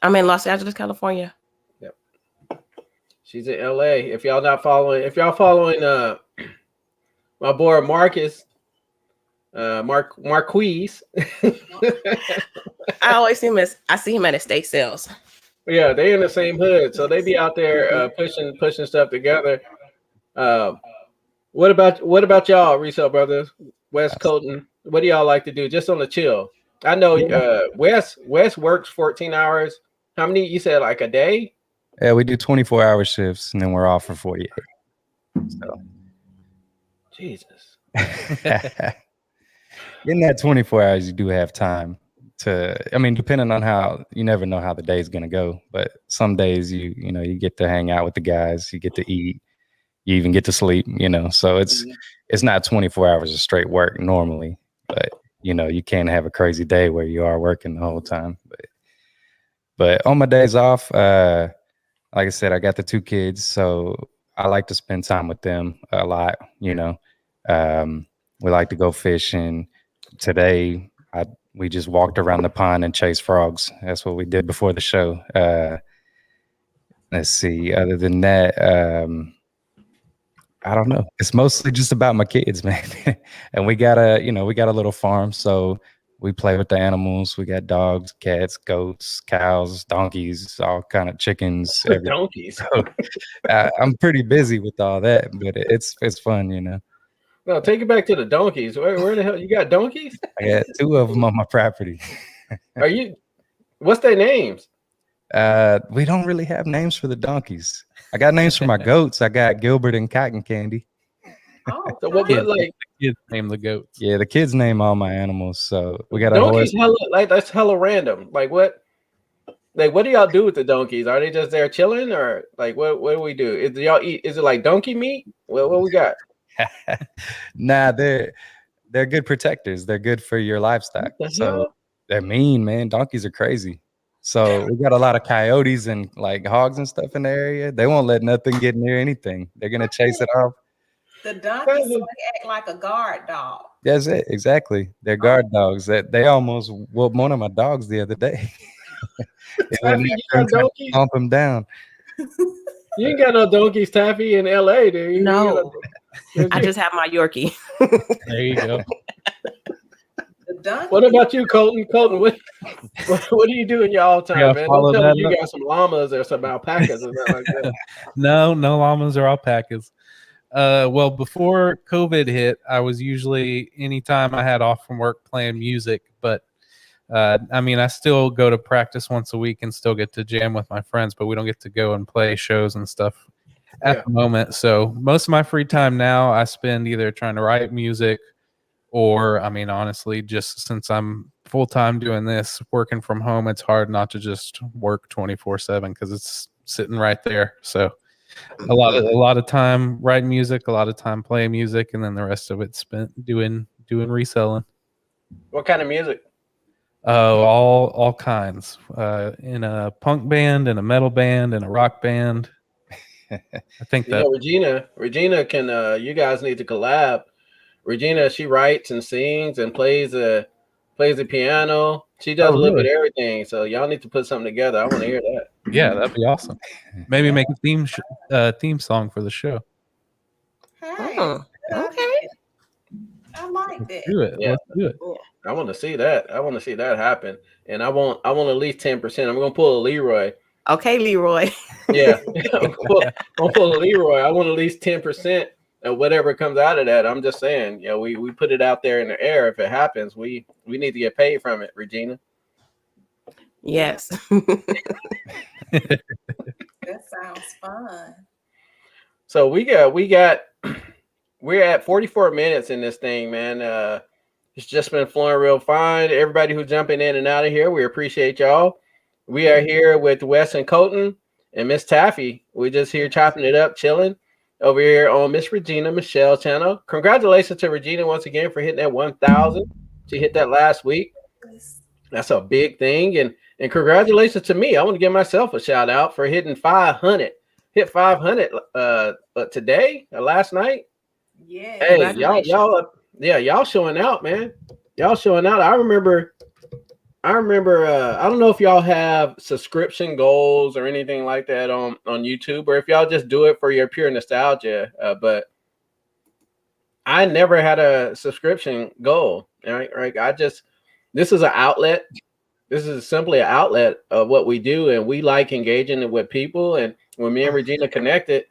I'm in Los Angeles, California. Yep. She's in LA. If y'all following my boy Marcus, Marquise. I see him at estate sales. Yeah, they in the same hood, so they be out there pushing stuff together. What about y'all, Resale Brothers, West Colton? What do y'all like to do just on the chill? I know Wes works 14 hours. How many you said, like a day? Yeah, we do 24-hour shifts and then we're off for 48. So Jesus. In that 24 hours, you do have time to, I mean, depending on how, you never know how the day's going to go, but some days you get to hang out with the guys, you get to eat, you even get to sleep, so it's not 24 hours of straight work normally, but you can't have a crazy day where you are working the whole time. But on my days off, like I said, I got the 2 kids, so I like to spend time with them a lot. We like to go fishing. Today, we just walked around the pond and chased frogs. That's what we did before the show. Let's see. Other than that, I don't know. It's mostly just about my kids, man. And we got a little farm, so we play with the animals. We got dogs, cats, goats, cows, donkeys, all kind of chickens. Donkeys. So, I'm pretty busy with all that, but it's fun, No, take it back to the donkeys. Where the hell you got donkeys? I got 2 of them on my property. What's their names? We don't really have names for the donkeys. I got names for my goats. I got Gilbert and Cotton Candy. Oh, So what Kids, like kids name the goats. Yeah, the kids name all my animals. So we got a donkeys horse. that's hella random. Like what do y'all do with the donkeys? Are they just there chilling, or like what do we do? Do y'all eat? Is it like donkey meat? Well, what we got? Nah, they're good protectors. They're good for your livestock. So they're mean, man. Donkeys are crazy. So we got a lot of coyotes and like hogs and stuff in the area. They won't let nothing get near anything. They're gonna chase it off. the donkeys, so they act like a guard dog. That's it, exactly. They're guard dogs. That they almost whooped one of my dogs the other day. Taffy, you got donkeys? Bump him down. You ain't got no donkeys, Taffy, in LA, do you? No, I just have my Yorkie. There you go. What about you, Colton? Colton, what do you do in your all time, man? Don't tell me you got some llamas or some alpacas or something like that. No llamas or alpacas. Well, before COVID hit, I was usually anytime I had off from work playing music, but I still go to practice once a week and still get to jam with my friends, but we don't get to go and play shows and stuff at the moment. So most of my free time now I spend either trying to write music or, honestly, just since I'm full-time doing this, working from home, it's hard not to just work 24/7 because it's sitting right there. So a lot of time writing music, a lot of time playing music, and then the rest of it spent doing reselling. What kind of music? All kinds. In a punk band, in a metal band, in a rock band. I think that Regina can. You guys need to collab. Regina, she writes and sings and plays the piano. She does a little bit of everything. So y'all need to put something together. I want to hear that. Yeah, that'd be awesome. Maybe make a theme song for the show. Hey, Okay. I like that. Let's do it. Yeah. Let's do it. I want to see that. I want to see that happen. And I want at least 10%. I'm gonna pull a Leroy. Okay, Leroy. Yeah. I'll pull a Leroy. I want at least 10% of whatever comes out of that. I'm just saying, we put it out there in the air. If it happens, we need to get paid from it, Regina. Yes. That sounds fun. So we're at 44 minutes in this thing, man. It's just been flowing real fine. Everybody who's jumping in and out of here, we appreciate y'all. We are here with Wes and Colton and Miss Taffy. We're just here chopping it up, chilling. over here on Miss Regina Michelle's channel. Congratulations to Regina once again for hitting that 1,000. She hit that last week. That's a big thing. And congratulations to me. I want to give myself a shout out for hitting 500. Hit 500 today or last night. Yeah. Hey, y'all showing out, man. Y'all showing out. I remember I don't know if y'all have subscription goals or anything like that on YouTube, or if y'all just do it for your pure nostalgia. But I never had a subscription goal. Right? This is an outlet. This is simply an outlet of what we do, and we like engaging with people. And when me and Regina connected,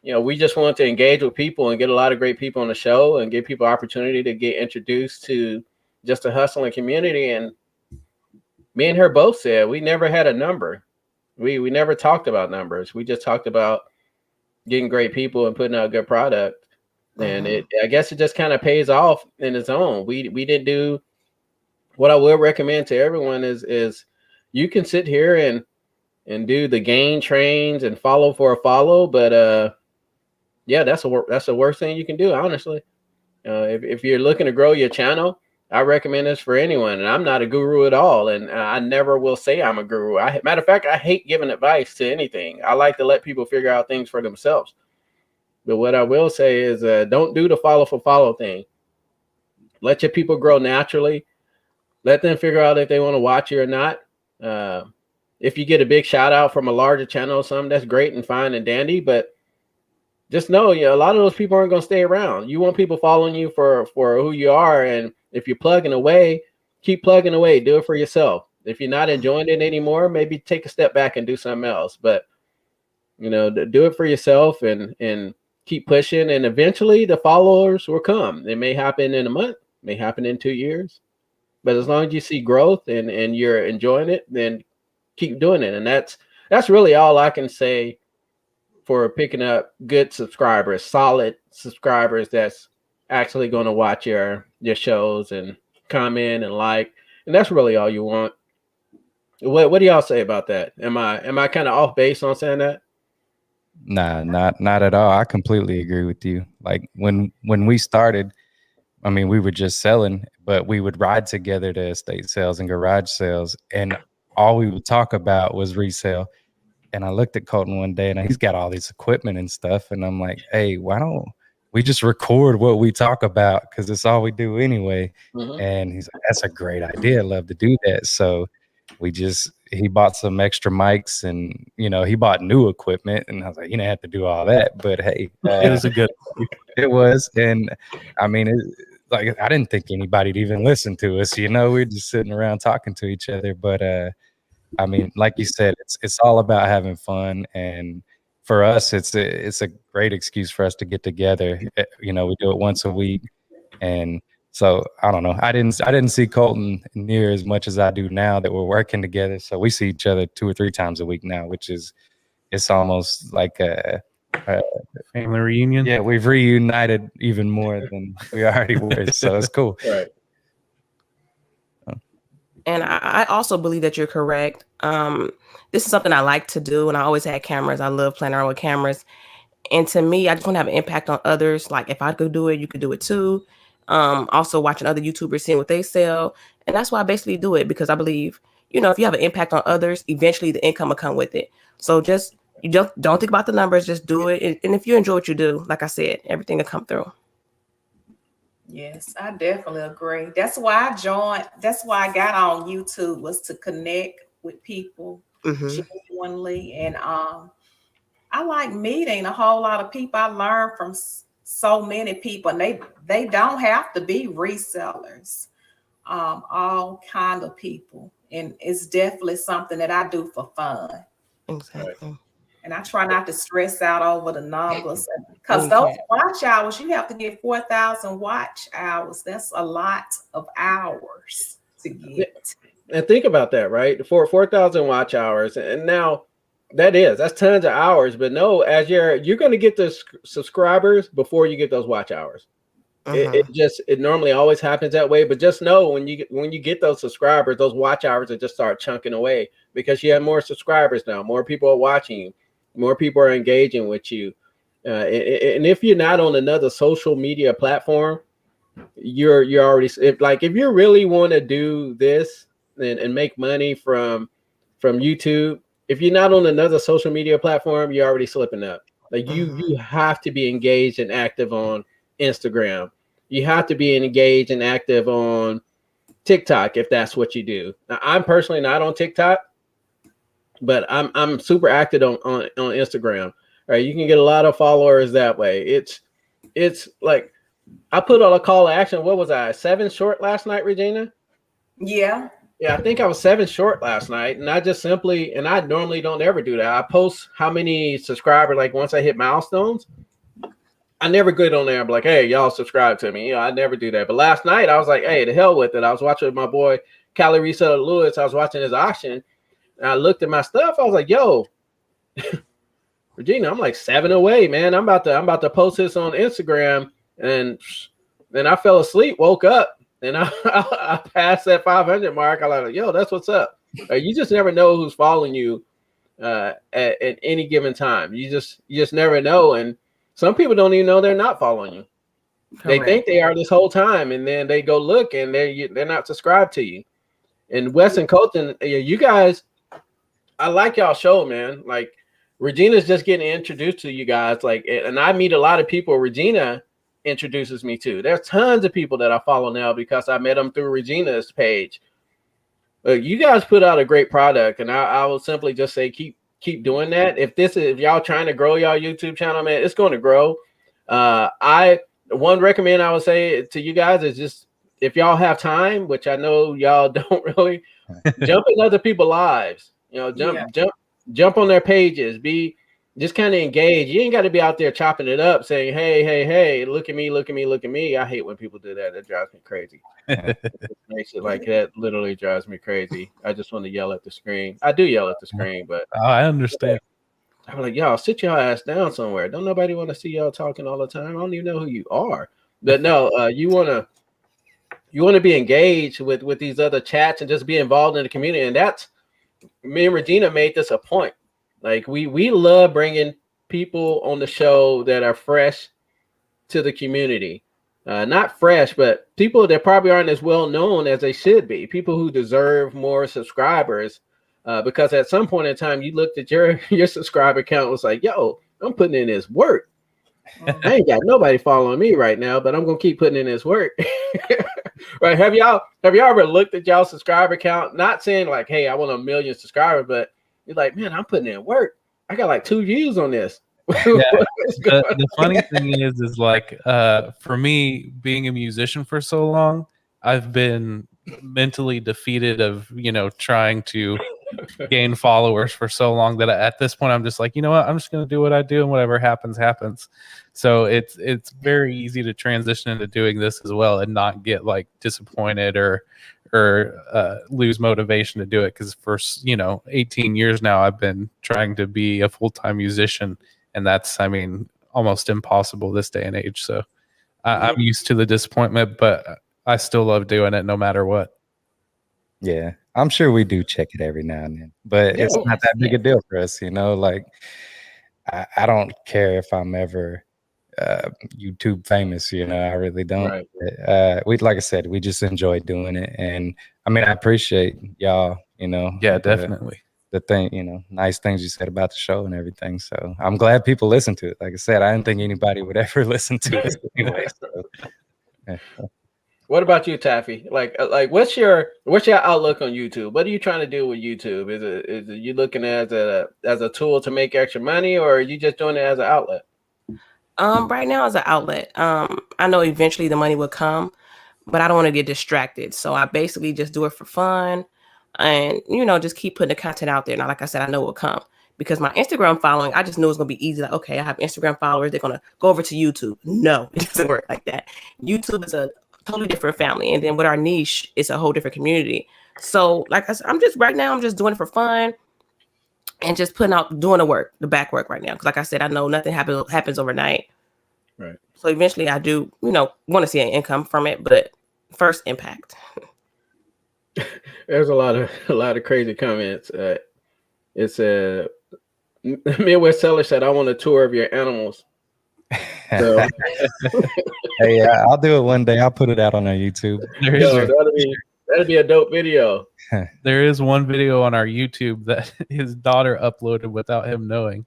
we just want to engage with people and get a lot of great people on the show and give people opportunity to get introduced to just a hustling community. And me and her both said we never had a number. We never talked about numbers. We just talked about getting great people and putting out a good product. And I guess it just kind of pays off in its own. We didn't do what I will recommend to everyone is you can sit here and do the gain trains and follow for a follow, but yeah, that's the worst thing you can do, honestly. If you're looking to grow your channel, I recommend this for anyone. And I'm not a guru at all, and I never will say I'm a guru. Matter of fact, I hate giving advice to anything. I like to let people figure out things for themselves. But what I will say is don't do the follow for follow thing. Let your people grow naturally. Let them figure out if they want to watch you or not. If you get a big shout out from a larger channel or something, that's great and fine and dandy. But just know, a lot of those people aren't going to stay around. You want people following you for who you are. And if you're plugging away, keep plugging away. Do it for yourself. If you're not enjoying it anymore, maybe take a step back and do something else. But, do it for yourself and keep pushing. And eventually the followers will come. It may happen in a month, may happen in 2 years. But as long as you see growth and you're enjoying it, then keep doing it. And that's really all I can say for picking up good subscribers, solid subscribers that's actually going to watch your shows and comment and like. And that's really all you want. What do y'all say about that? Am I kind of off base on saying that? Nah, not at all. I completely agree with you. Like when we started, I mean, we were just selling, but we would ride together to estate sales and garage sales, and all we would talk about was resale. And I looked at Colton one day, and he's got all this equipment and stuff, and I'm like, hey, why don't we just record what we talk about, because it's all we do anyway. And he's like, that's a great idea. I'd love to do that. So he bought some extra mics, and he bought new equipment, and I was like, you didn't have to do all that, but hey, It was a good. it was. And I mean, like, I didn't think anybody'd even listen to us. We're just sitting around talking to each other. But I mean, like you said, it's all about having fun. And for us, it's a great excuse for us to get together. We do it once a week. And so I don't know. I didn't see Colton near as much as I do now that we're working together. So we see each other 2 or 3 times a week now, it's almost like a Family reunion. Yeah, we've reunited even more than we already were. So it's cool. Right. And I also believe that you're correct. This is something I like to do, and I always had cameras. I love playing around with cameras. And to me, I just want to have an impact on others. Like, if I could do it, you could do it too. Also watching other YouTubers, seeing what they sell. And that's why I basically do it, because I believe, if you have an impact on others, eventually the income will come with it. So you don't think about the numbers, just do it. And if you enjoy what you do, like I said, everything will come through. Yes, I definitely agree. That's why I joined. That's why I got on YouTube, was to connect with people genuinely. And I like meeting a whole lot of people. I learned from so many people, and they don't have to be resellers. All kind of people, and it's definitely something that I do for fun. Exactly. And I try not to stress out over the numbers, because those watch hours, you have to get 4,000 watch hours. That's a lot of hours to get. And think about that, right? For 4,000 watch hours, and now that's tons of hours. But no, as you're going to get the subscribers before you get those watch hours. It normally always happens that way. But just know when you get those subscribers, those watch hours will just start chunking away, because you have more subscribers now. More people are watching you. More people are engaging with you. And if you're not on another social media platform, you're already, if you really want to do this and make money from YouTube, if you're not on another social media platform, you're already slipping up. Like you have to be engaged and active on Instagram. You have to be engaged and active on TikTok if that's what you do. Now, I'm personally not on TikTok, but I'm super active on Instagram. All right, you can get a lot of followers that way. It's like I put on a call to action. What was I, 7 short last night, Regina? Yeah. Yeah, I think I was 7 short last night, and I just simply, and I normally don't ever do that. I post how many subscribers, like once I hit milestones. I never get on there and be like, hey, y'all subscribe to me. I never do that. But last night I was like, hey, to hell with it. I was watching with my boy Cali Reseller Lewis. I was watching his auction, and I looked at my stuff. I was like, yo, Regina, I'm like 7 away, man. I'm about to post this on Instagram, and then I fell asleep, woke up, and I passed that 500 mark. I was like, yo, that's what's up. You just never know who's following you at any given time. You just never know, and some people don't even know they're not following you. Correct. They think they are this whole time, and then they go look, and they're not subscribed to you. And Wes and Colton, you guys, I like y'all show, man. Like Regina's just getting introduced to you guys, like, and I meet a lot of people Regina introduces me to. There's tons of people that I follow now because I met them through Regina's page. You guys put out a great product, and I will simply just say keep doing that. If y'all trying to grow y'all YouTube channel, man, it's going to grow. One recommend I would say to you guys is just, if y'all have time, which I know y'all don't really, jump in other people's lives. Jump on their pages. Just kind of engage. You ain't got to be out there chopping it up, saying, hey, look at me, look at me, look at me. I hate when people do that. That drives me crazy. It makes it like that literally drives me crazy. I just want to yell at the screen. I do yell at the screen, but I understand. I'm like, y'all sit your ass down somewhere. Don't nobody want to see y'all talking all the time. I don't even know who you are. But no, you want to be engaged with these other chats and just be involved in the community. And that's, me and Regina made this a point. Like we love bringing people on the show that are fresh to the community. Not fresh, but people that probably aren't as well known as they should be. People who deserve more subscribers. Because at some point in time, you looked at your subscriber count, was like, yo, I'm putting in this work. I ain't got nobody following me right now, but I'm gonna keep putting in this work. Right? Have y'all ever looked at y'all subscriber count? Not saying like, hey, I want 1 million subscribers, but you're like, man, I'm putting in work. I got like 2 views on this. Yeah. The funny thing is like, for me, being a musician for so long, I've been mentally defeated of, trying to gain followers for so long that at this point I'm just like, you know what, I'm just going to do what I do, and whatever happens happens. So it's very easy to transition into doing this as well and not get like disappointed or lose motivation to do it, because for 18 years now I've been trying to be a full-time musician, and that's, almost impossible this day and age. So I'm used to the disappointment, but I still love doing it no matter what. Yeah, I'm sure we do check it every now and then, but it's not that big a deal for us, like I don't care if I'm ever YouTube famous, I really don't. Right. Like I said, we just enjoy doing it, and I appreciate y'all, Yeah, definitely. The thing, nice things you said about the show and everything. So I'm glad people listen to it. Like I said, I didn't think anybody would ever listen to it anyway. So, yeah. What about you, Taffy? Like what's your outlook on YouTube? What are you trying to do with YouTube? Is it you looking at it as a tool to make extra money, or are you just doing it as an outlet? Right now as an outlet. I know eventually the money will come, but I don't want to get distracted. So I basically just do it for fun, and just keep putting the content out there. Now, like I said, I know it will come, because my Instagram following, I just knew it was gonna be easy. Like, okay, I have Instagram followers, they're gonna go over to YouTube. No, it doesn't work like that. YouTube is a totally different family, and then with our niche, it's a whole different community. So like I said, I'm just doing it for fun and just doing the back work right now, because like I said, I know nothing happens overnight. Right. So eventually I do want to see an income from it, but first impact. There's a lot of crazy comments. It's a Midwest seller said, I want a tour of your animals. So Hey, I'll do it one day. I'll put it out on our YouTube. There is, that'd be a dope video. there is one video on our YouTube that his daughter uploaded without him knowing.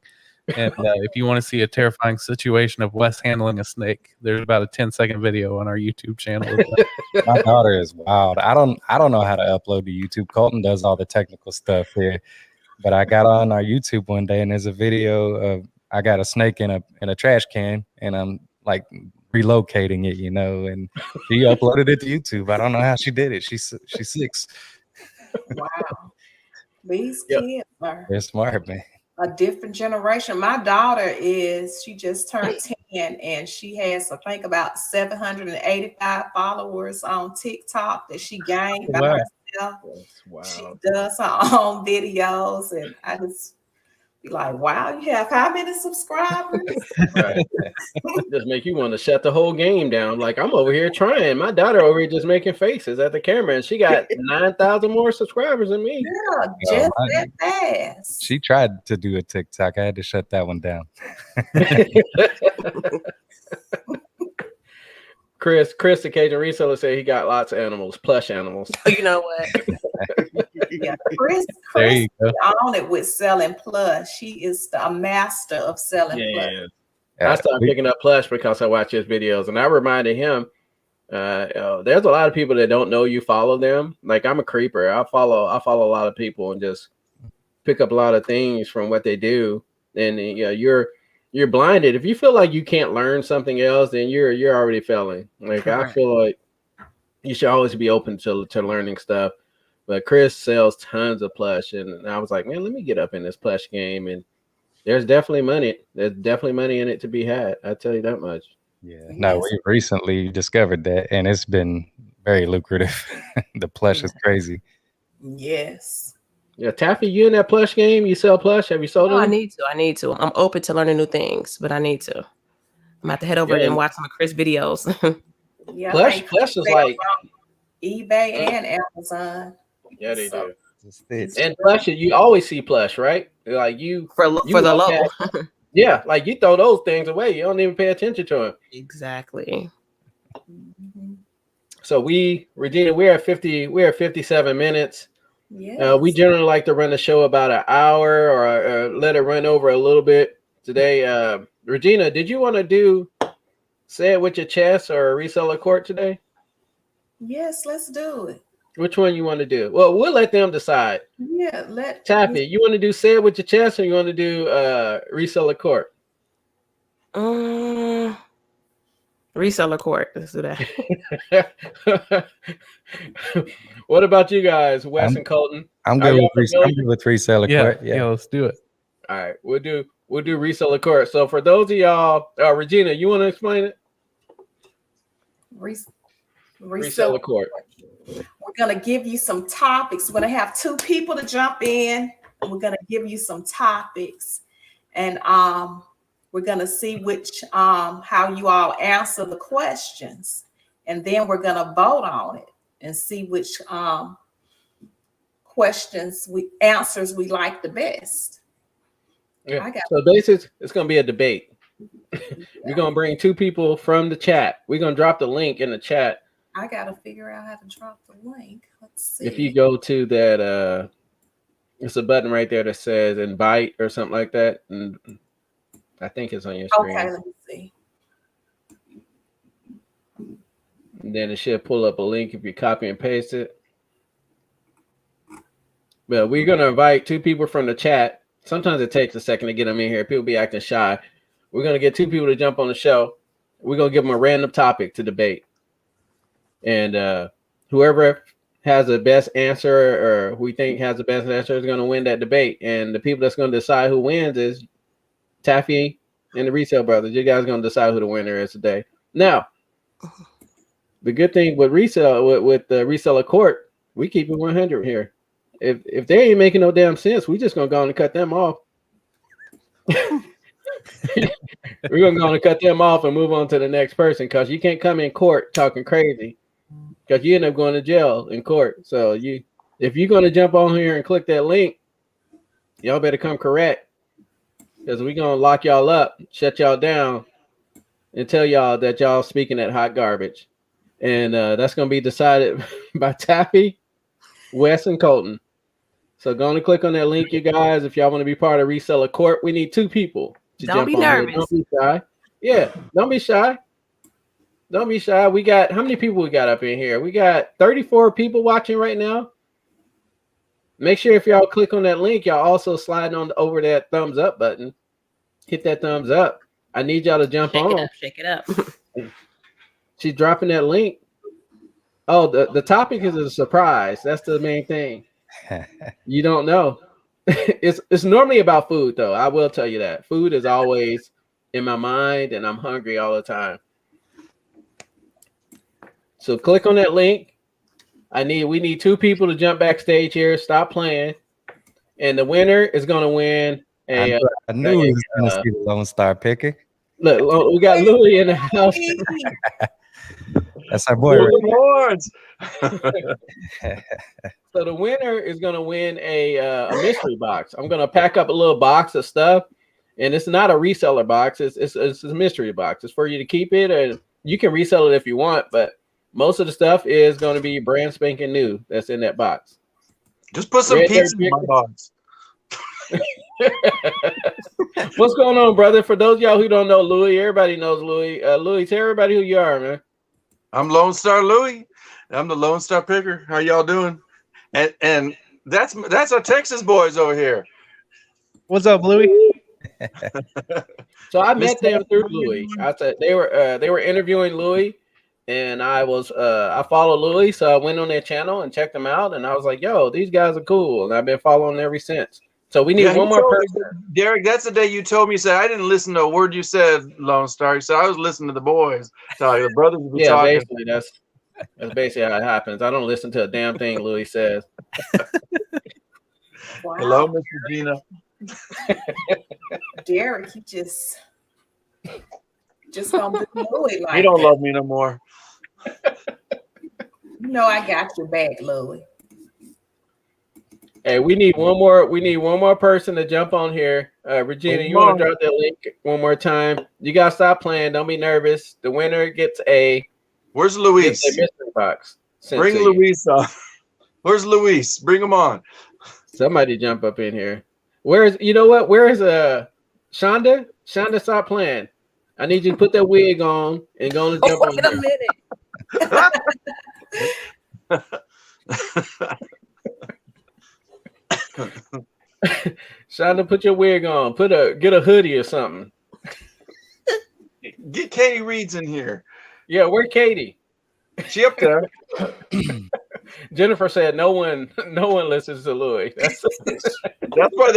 And if you want to see a terrifying situation of Wes handling a snake, there's about a 10-second video on our YouTube channel. My daughter is wild. I don't know how to upload to YouTube. Colton does all the technical stuff here. But I got on our YouTube one day and there's a video of I got a snake in a trash can and I'm like relocating it, and she uploaded it to YouTube. I don't know how she did it. She's 6. Wow. These Yep. kids are They're smart, man. a different generation. My daughter she just turned 10 and she has, I think, about 785 followers on TikTok that she gained by herself. Wow. She does her own videos and I just be like, wow, you have how many subscribers? Right. Just make you want to shut the whole game down. Like, I'm over here trying. My daughter over here just making faces at the camera, and she got 9,000 more subscribers than me. Yeah, just that fast. She tried to do a TikTok. I had to shut that one down. Chris, the Cajun reseller, said he got lots of animals, plush animals. Oh, you know what? Yeah, Chris There you go. on it with selling plush. She is a master of selling plush. I started picking up plush because I watch his videos, and I reminded him, there's a lot of people that don't know you follow them. Like, I'm a creeper. I follow a lot of people and just pick up a lot of things from what they do. And you're blinded. If you feel like you can't learn something else, then you're already failing. Like, correct. I feel like you should always be open to learning stuff. But Chris sells tons of plush, and I was like, man, let me get up in this plush game. And there's definitely money. There's definitely money in it to be had. I tell you that much. Yeah. No, we recently discovered that, and it's been very lucrative. The plush is crazy. Yes. Yeah, Taffy, you in that plush game? You sell plush? Have you sold them? I need to. I'm open to learning new things, but I need to. I'm about to head over and watch some of Chris' videos. Yeah, plush is like eBay and Amazon. Yeah, they do. It's and plush, you always see plush, right? Like for the low. Yeah, like you throw those things away. You don't even pay attention to them. Exactly. So Regina, we're at 57 minutes. Yes. We generally like to run the show about an hour or let it run over a little bit today. Regina, did you want to do Say It With Your Chest or Reseller Court today? Yes, let's do it. Which one you want to do? Well, we'll let them decide. Yeah, Taffy, you want to do Say It With Your Chest or you want to do Reseller Court? Reseller Court. Let's do that. What about you guys, Wes and Colton? I'm good with Reseller Court. Yeah, let's do it. All right, we'll do Reseller Court. So for those of y'all, Regina, you want to explain it? Reseller Court. We're going to give you some topics. We're going to have 2 people to jump in. We're going to give you some topics. And we're going to see which how you all answer the questions. And then we're going to vote on it and see which answers we like the best. Yeah. So basically, it's going to be a debate. We're going to bring 2 people from the chat. We're going to drop the link in the chat. I got to figure out how to drop the link. Let's see. If you go to that, it's a button right there that says invite or something like that. And I think it's on your screen. Okay, let me see. And then it should pull up a link if you copy and paste it. But we're going to invite 2 people from the chat. Sometimes it takes a second to get them in here. People be acting shy. We're going to get 2 people to jump on the show. We're going to give them a random topic to debate. And whoever has the best answer or we think has the best answer is going to win that debate. And the people that's going to decide who wins is Taffy and the Resale Brothers. You guys are going to decide who the winner is today. Now, the good thing with with the Reseller Court, we keep it 100 here. If they ain't making no damn sense, we just going to go on and cut them off. We're going to go on and cut them off and move on to the next person because you can't come in court talking crazy because you end up going to jail in court. So if you're going to jump on here and click that link, y'all better come correct because we're going to lock y'all up, shut y'all down, and tell y'all that y'all speaking that hot garbage. And that's going to be decided by Taffy, Wes, and Colton. So go on and click on that link, you guys. If y'all want to be part of Reseller Court, we need 2 people to Don't jump be on nervous. here. Don't be shy. Yeah, don't be shy. Don't be shy. We got, how many people we got up in here? We got 34 people watching right now. Make sure if y'all click on that link, y'all also slide on over that thumbs up button. Hit that thumbs up. I need y'all to jump on. Shake it up. She's dropping that link. Oh, the topic is a surprise. That's the main thing. You don't know. It's normally about food, though. I will tell you that. Food is always in my mind, and I'm hungry all the time. So click on that link. We need 2 people to jump backstage here. Stop playing. And the winner is going to win a. I knew he was going to see the Lone Star Picker. Look, we got Louie in the house. That's our boy. So the winner is going to win a mystery box. I'm going to pack up a little box of stuff, and it's not a reseller box. It's a mystery box. It's for you to keep it, and you can resell it if you want, but most of the stuff is going to be brand spanking new that's in that box. Just put some pizza in my box. What's going on, brother? For those of y'all who don't know Louie, everybody knows Louie. Louie, tell everybody who you are, man. I'm Lone Star Louie. I'm the Lone Star Picker. How y'all doing? And that's our Texas boys over here. What's up, Louie? So I met them through Louie. I said they were interviewing Louie, and I follow Louie, so I went on their channel and checked them out, and I was like, "Yo, these guys are cool," and I've been following them ever since. So we need one more person. Derrick, that's the day you told me. You said I didn't listen to a word you said, Lone Star. You said I was listening to the boys. The brothers would be talking. Basically that's basically how it happens. I don't listen to a damn thing Louie says. Wow. Hello, Miss Regina. Derrick, he just don't do Louie like He don't that. love me no more. You know I got your back, Louie. Hey, we need one more person to jump on here. Regina, you want to drop that link one more time? You gotta stop playing. Don't be nervous. The winner gets a. Where's Luis? Gets a mystery box. Bring Luis on. Where's Luis? Bring him on. Somebody jump up in here. Where is Shonda? Shonda, stop playing. I need you to put that wig on and go and jump on Wait a minute. Shonda, put your wig on. Get a hoodie or something. Get Katie Reeds in here. Yeah, where's Katie? She up there. Jennifer said no one listens to Louie. That's why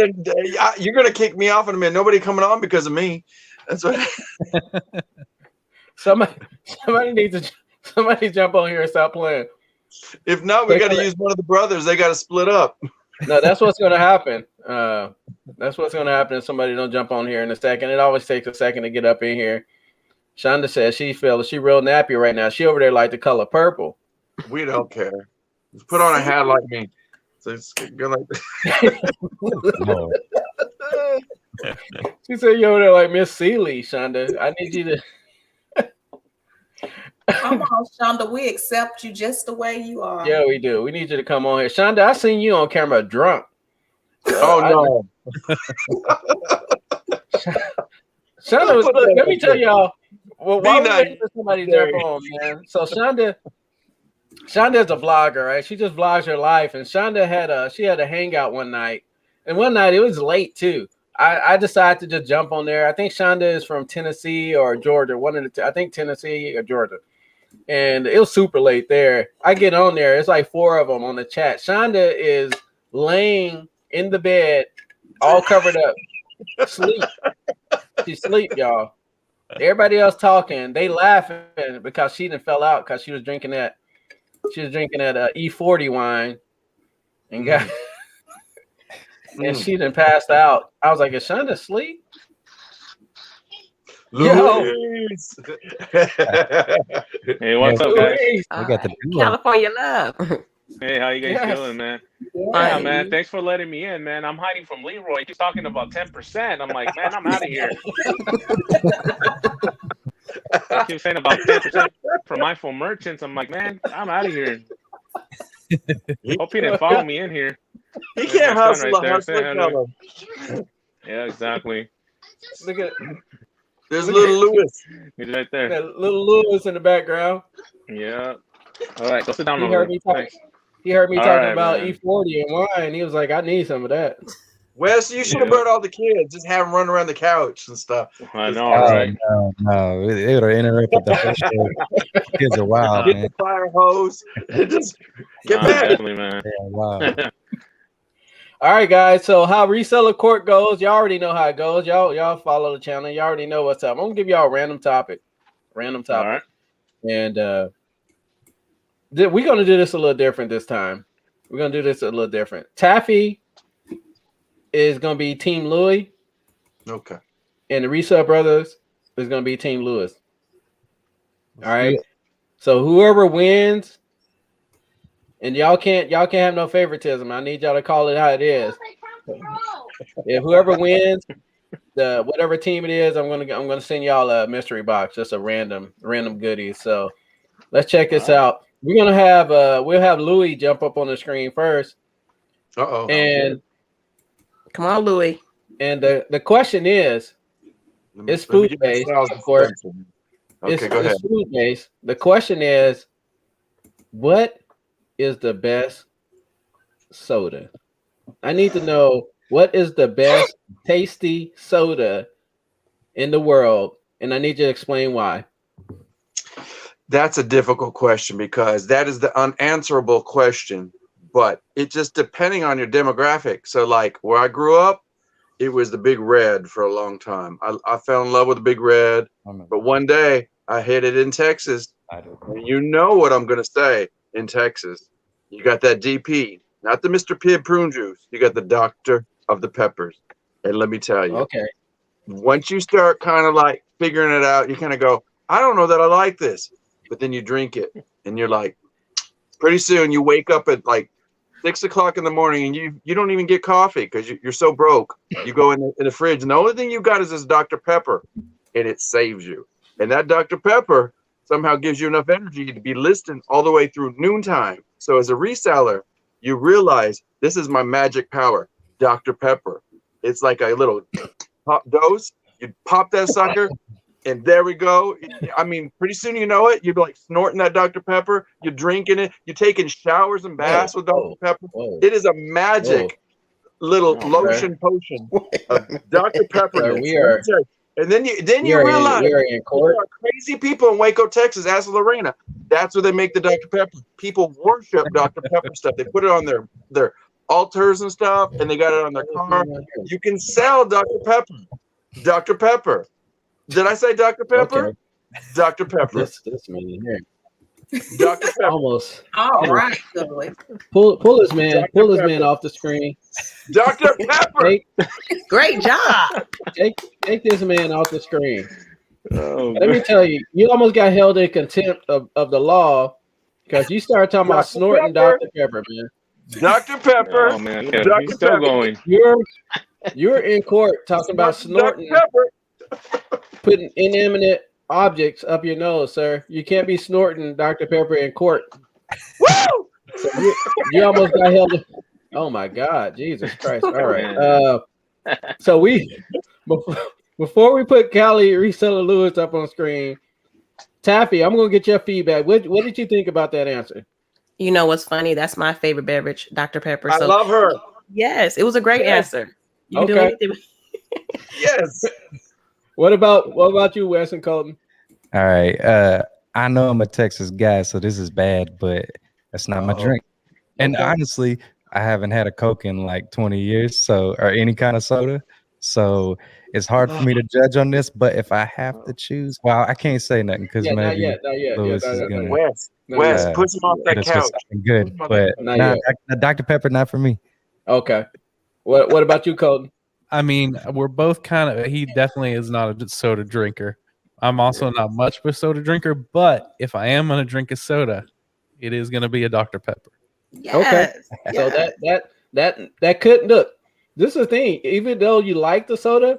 you're gonna kick me off in a minute. Nobody coming on because of me. That's what. somebody needs to jump on here and stop playing. If not, we got to use one of the brothers. They got to split up. No, that's what's going to happen. That's what's going to happen if somebody don't jump on here in a second. It always takes a second to get up in here. Shonda says she real nappy right now. She over there like the color purple. We don't care. Just put on a hat like me. So it's good like She said you over there like Miss Seeley, Shonda. I need you to. Come on, Shonda. We accept you just the way you are. Yeah, we do. We need you to come on here. Shonda, I seen you on camera drunk. Oh, no. Shonda, look, let me tell y'all. Well, why nice. Somebody jump on, man? So Shonda's a vlogger, right? She just vlogs her life. And Shonda had a hangout one night. And one night it was late too. I decided to just jump on there. I think Shonda is from Tennessee or Georgia. One of the two, I think Tennessee or Georgia. And it was super late there. I get on there. It's like 4 of them on the chat. Shonda is laying in the bed, all covered up, sleep. She sleep, y'all. Everybody else talking. They laughing because she done fell out because she was drinking that E40 wine and got and she done passed out. I was like, is Shonda asleep? Luis. Hey, what's up, guys? We got the California love. Hey, how you guys doing, man? Yeah, man. Thanks for letting me in, man. I'm hiding from Leroy. He's talking about 10%. I'm like, man, I'm out of here. They keep saying about 10% for mindful merchants. I'm like, man, I'm out of here. Hope he didn't follow me in here. He There's can't my son hustle a there. Say hustler hello. fellow. Yeah, exactly. Look at There's little Lewis. He's right there. that little Lewis in the background. Yeah. All right, go sit down He over heard there. me talk. Thanks. He heard me All talking right, about man. E40 and wine. He was like, I need some of that. Wes, you should have Yeah. brought all the kids. Just have them run around the couch and stuff. I know, Oh, right? no. It would have interrupted the whole show. Kids are wild, Get man. the fire hose. Just get Nah, back. definitely, man. Yeah, wild. All right, guys. So how Reseller Court goes, y'all already know how it goes. Y'all follow the channel. Y'all already know what's up. I'm gonna give y'all a random topic. All right. And we're gonna do this a little different this time. We're gonna do this a little different. Taffy is gonna be Team Louis, Okay. and the Resale Brothers is gonna be Team Lewis. All right. So whoever wins, and y'all can't have no favoritism. I need y'all to call it how it is. If whoever wins, the whatever team it is, I'm gonna send y'all a mystery box, just a random goodies. So let's check this out. We're gonna have we'll have Louis jump up on the screen first. Uh-oh. And Come on, Louis. and the question is, it's Let me food get my based, styles of course. dispensing. Okay, go ahead. It's food based. The question is, what is the best soda? I need to know what is the best tasty soda in the world, and I need you to explain why. That's a difficult question because that is the unanswerable question, but it just depending on your demographic. So like where I grew up, it was the Big Red for a long time. I fell in love with the Big Red, but one day I hit it in Texas. And you know what I'm going to say in Texas. You got that DP, not the Mr. Pibb prune juice. You got the Dr. of the Peppers. And let me tell you, Okay. once you start kind of like figuring it out, you kind of go, I don't know that I like this. But then you drink it and you're like, pretty soon you wake up at like 6 o'clock in the morning and you don't even get coffee because you're so broke. You go in the fridge and the only thing you got is this Dr. Pepper and it saves you. And that Dr. Pepper somehow gives you enough energy to be listening all the way through noontime. So as a reseller, you realize this is my magic power, Dr. Pepper. It's like a little pop dose. You pop that sucker, and there we go. I mean, pretty soon you know it. You're like snorting that Dr. Pepper. You're drinking it. You're taking showers and baths with Dr. Pepper. It is a magic little lotion potion of Dr. Pepper. And then you realize we are in court. there are crazy people in Waco, Texas. Ask Lorena. That's where they make the Dr. Pepper. People worship Dr. Pepper stuff. They put it on their altars and stuff, and they got it on their car. You can sell Dr. Pepper. Dr. Pepper. Did I say Dr. Pepper? Okay. Dr. Pepper. This meeting here. Dr. Pepper. Almost. All right, Louis. Pull this man. Pull this man off the screen. Dr. Pepper. Great job. Take this man off the screen. Oh, Let me tell you, you almost got held in contempt of the law because you started talking about snorting Dr. Pepper, man. Dr. Pepper. Oh man, yeah, Dr. he's still Pepper. going. You're in court talking about snorting, Dr. Pepper. putting inanimate objects up your nose, sir. You can't be snorting Dr. Pepper in court. Woo! So you almost got held. Oh my God, Jesus Christ! All right. So before we put Callie Reseller Lewis up on screen, Taffy, I'm gonna get your feedback. What did you think about that answer? You know what's funny? That's my favorite beverage, Dr. Pepper. I love her. Yes, it was a great answer. You can do anything. Yes. What about you, Wes and Colton? All right. I know I'm a Texas guy, so this is bad, but that's not my drink. And honestly, I haven't had a Coke in like 20 years, or any kind of soda. So it's hard for me to judge on this. But if I have to choose, well, I can't say nothing because maybe not yet. Lewis is gonna. Wes, push him off that couch. Good, but Dr. Pepper, not for me. Okay. What about you, Colton? I mean, we're both kind of. He definitely is not a soda drinker. I'm also not much of a soda drinker, but if I am going to drink a soda, it is going to be a Dr. Pepper. Yes. Okay. Yes. So that couldn't look. This is the thing. Even though you like the soda,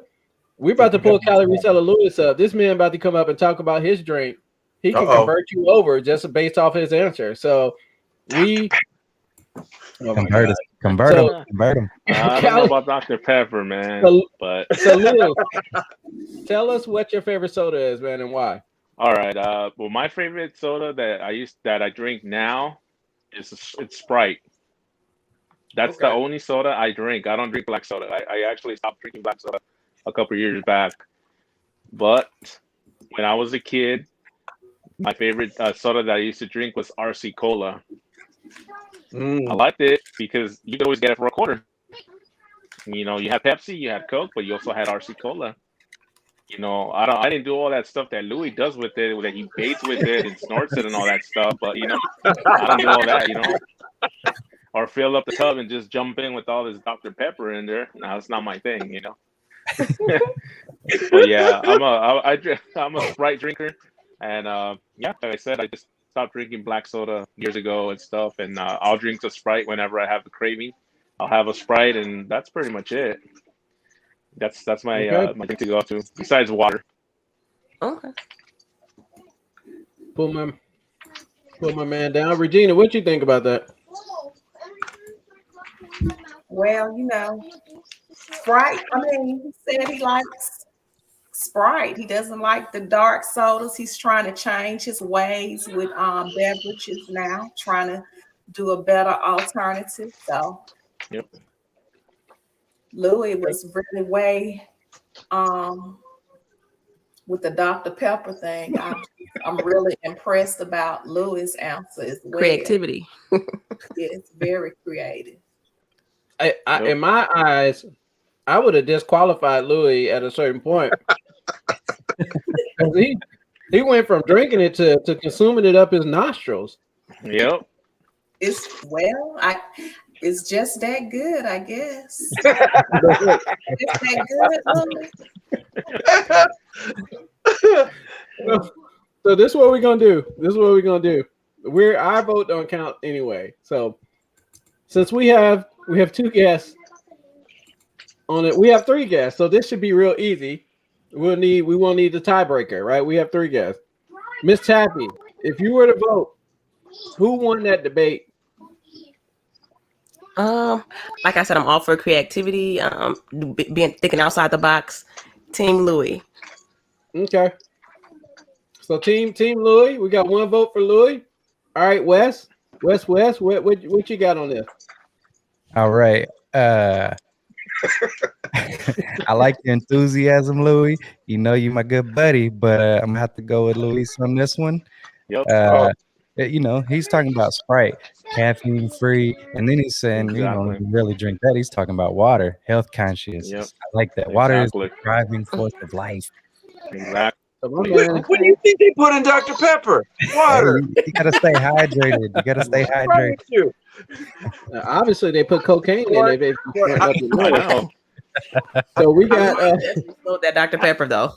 We about to pull Cali Reseller Lewis up. This man about to come up and talk about his drink. He can Uh-oh. convert you over just based off his answer. So we Convert him. I don't know about Dr. Pepper, man. But Lewis, tell us what your favorite soda is, man, and why. all right. Well, my favorite soda that I drink now it's Sprite. That's the only soda I drink. I don't drink black soda. I actually stopped drinking black soda a couple years back. But when I was a kid, my favorite soda that I used to drink was RC Cola. I liked it because you could always get it for $0.25. You know, you had Pepsi, you had Coke, but you also had RC Cola. You know, I didn't do all that stuff that Louis does with it, that he bathes with it and snorts it and all that stuff. But you know, I don't do all that. You know, or fill up the tub and just jump in with all this Dr. Pepper in there. No, it's not my thing. You know. But yeah, I'm a Sprite drinker, and yeah, like I said, I just stopped drinking black soda years ago and stuff, and I'll drink the Sprite whenever I have the craving. I'll have a Sprite, and that's pretty much it. That's my my drink to go to besides water. Okay. Pull my man down. Regina, what you think about that? Well, you know, Sprite. I mean, he said he likes Sprite. He doesn't like the dark sodas. He's trying to change his ways with beverages now, trying to do a better alternative. So, yep. Louis was really way with the Dr. Pepper thing. I'm really impressed about Louis' answer as well. Creativity. It's very creative. In my eyes, I would have disqualified Louis at a certain point. he went from drinking it to consuming it up his nostrils. Yep. It's just that good, I guess. It's that good. So this is what we're gonna do. Our vote don't count anyway. So since we have 2 guests on it, we have 3 guests. So this should be real easy. We won't need the tiebreaker, right? We have 3 guests. Miss Taffy, if you were to vote, who won that debate? Like I said, I'm all for creativity, being thinking outside the box. Team Louis. Okay. So team Louis, we got 1 vote for Louis. All right, Wes, what you got on this? All right. I like your enthusiasm, Louis. You know you're my good buddy, but I'm gonna have to go with Louis on this one. Yep. You know, he's talking about Sprite, caffeine free, and then he's saying, you know, when you really drink that, he's talking about water, health conscious. Yep. I like that. Water is the driving force of life. Exactly. What do you think they put in Dr. Pepper? Water. You gotta stay hydrated. Obviously, they put cocaine in it. I know. So we got that Dr. Pepper though.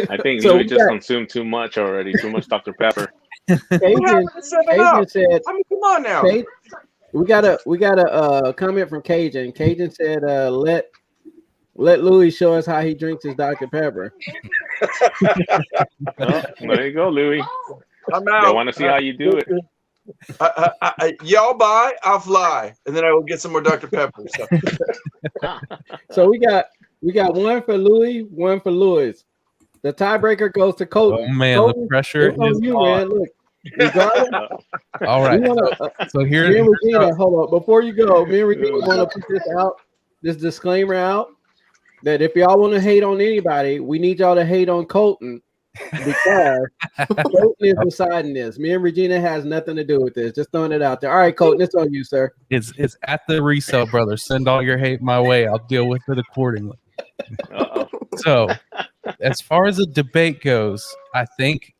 I think Louis just consumed too much already. Too much Dr. Pepper. Cajun said, I mean, come on now. We got a comment from Cajun. Cajun said, let Louis show us how he drinks his Dr. Pepper. Well, there you go, Louis. I'm out. I want to see how you do it. Y'all buy, I'll fly, and then I will get some more Dr. Pepper. So we got 1 for Louis, 1 for Louis. The tiebreaker goes to Colton. Oh man, Colton, the pressure is on you, man. Look, all right. So here, me and Regina, hold on. Before you go, me and Regina want to put this disclaimer out that if y'all want to hate on anybody, we need y'all to hate on Colton because Colton is deciding this. Me and Regina has nothing to do with this. Just throwing it out there. All right, Colton, it's on you, sir. It's at the Resale Brothers. Send all your hate my way. I'll deal with it accordingly. So, as far as the debate goes, I think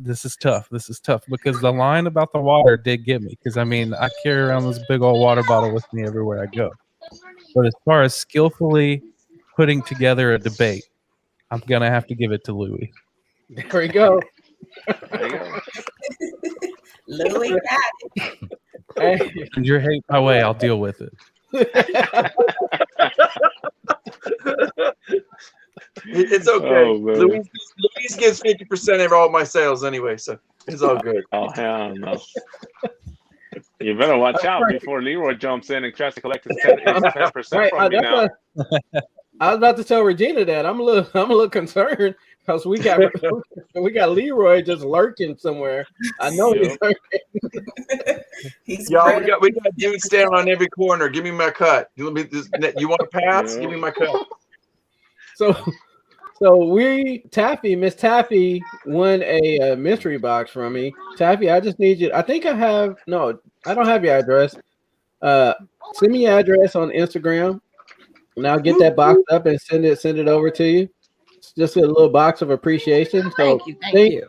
this is tough. Because the line about the water did get me. Because I mean, I carry around this big old water bottle with me everywhere I go. But as far as skillfully putting together a debate, I'm gonna have to give it to Louis. There we go. Louis got it. Hey. Send your hate my way. I'll deal with it. It's okay. Oh, man. Luis gives 50% of all my sales anyway, so it's all good. Oh, hell no. You better watch out before Leroy jumps in and tries to collect his 10% Right, from me now. I was about to tell Regina that I'm a little concerned because we got Leroy just lurking somewhere. I know he's lurking. Y'all, we got dudes standing on every corner. Give me my cut. You want to pass? Yeah. Give me my cut. So Miss Taffy won a mystery box from me. Taffy, I just need you. I don't have your address. Send me your address on Instagram, and I'll get that box up and send it over to you. It's just a little box of appreciation. So Thank you.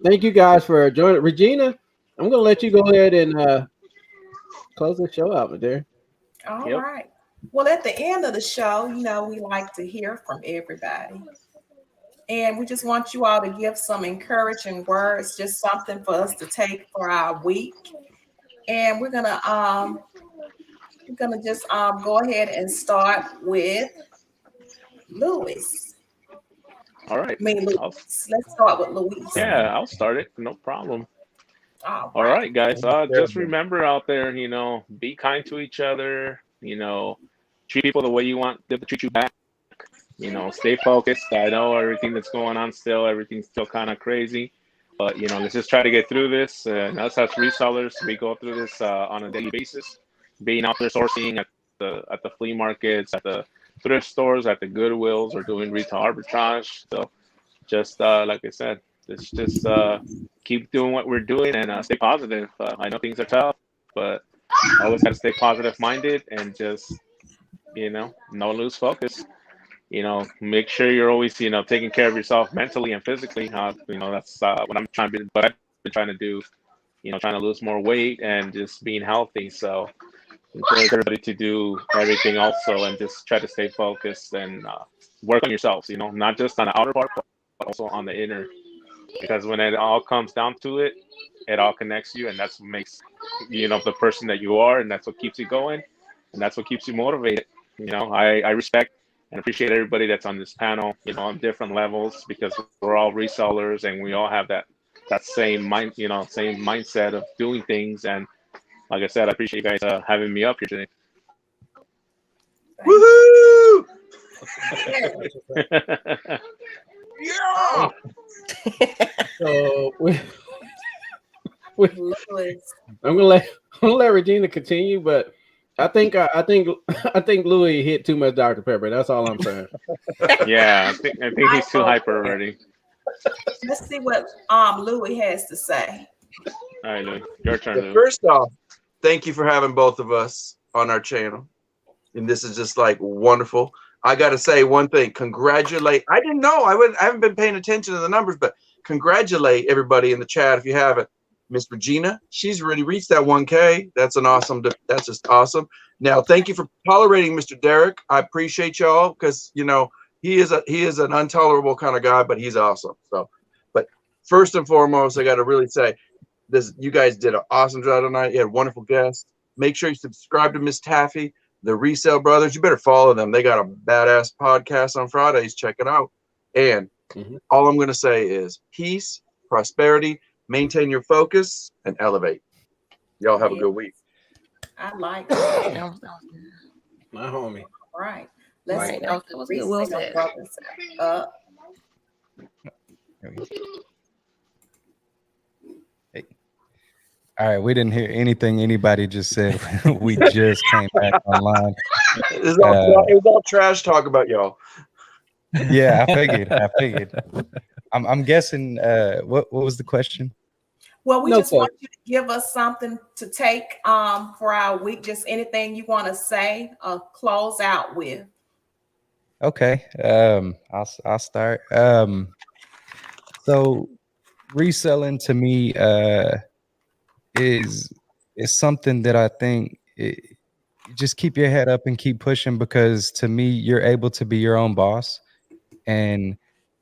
Thank you guys for joining. Regina, I'm gonna let you go ahead and close the show out, there. All right. Well, at the end of the show, we like to hear from everybody. And we just want you all to give some encouraging words, just something for us to take for our week. And we're gonna just go ahead and start with Louis. All right. Let's start with Louis. Yeah, I'll start it. No problem. All right, guys. Just remember out there, be kind to each other. Treat people the way you want them to treat you back. Stay focused. I know everything that's going on still, everything's still kind of crazy. But, let's just try to get through this. And us as resellers, we go through this on a daily basis. Being out there sourcing at the flea markets, at the thrift stores, at the Goodwills, or doing retail arbitrage. So just like I said, let's just keep doing what we're doing and stay positive. I know things are tough, but always got to stay positive minded and just, no lose focus. Make sure you're always, taking care of yourself mentally and physically. That's what I've been trying to do, trying to lose more weight and just being healthy. So encourage everybody to do everything also and just try to stay focused and work on yourselves, not just on the outer part, but also on the inner. Because when it all comes down to it, it all connects you, and that's what makes, the person that you are, and that's what keeps you going, and that's what keeps you motivated. I respect and appreciate everybody that's on this panel, on different levels, because we're all resellers and we all have that same same mindset of doing things. And like I said, I appreciate you guys having me up here today. Woohoo! Yeah. So I'm gonna let Regina continue, but I think Louis hit too much Dr. Pepper. That's all I'm saying. Yeah, I think he's too hyper already. Let's see what Louis has to say. All right, Louis, your turn. Louis. First off, thank you for having both of us on our channel, and this is just like wonderful. I got to say one thing. Congratulate. I didn't know. I haven't been paying attention to the numbers, but congratulate everybody in the chat if you haven't. Miss Regina, she's already reached that 1K. That's just awesome. Now, thank you for tolerating Mr. Derrick. I appreciate y'all because, he is an intolerable kind of guy, but he's awesome. So, but first and foremost, I got to really say this. You guys did an awesome job tonight. You had wonderful guests. Make sure you subscribe to Miss Taffy, the Resale Brothers. You better follow them. They got a badass podcast on Fridays. Check it out. And all I'm going to say is peace, prosperity, maintain your focus, and elevate. Y'all have a good week. I like that. My homie. All right. Let's Resale Brothers up. Hey. All right, we didn't hear anything anybody just said. We just came back online. It was all trash talk about y'all. Yeah, I figured. I'm guessing. What was the question? Well, we just want you to give us something to take for our week. Just anything you want to say or close out with. Okay. I'll start. So reselling to me is something that I think just keep your head up and keep pushing, because to me, you're able to be your own boss. And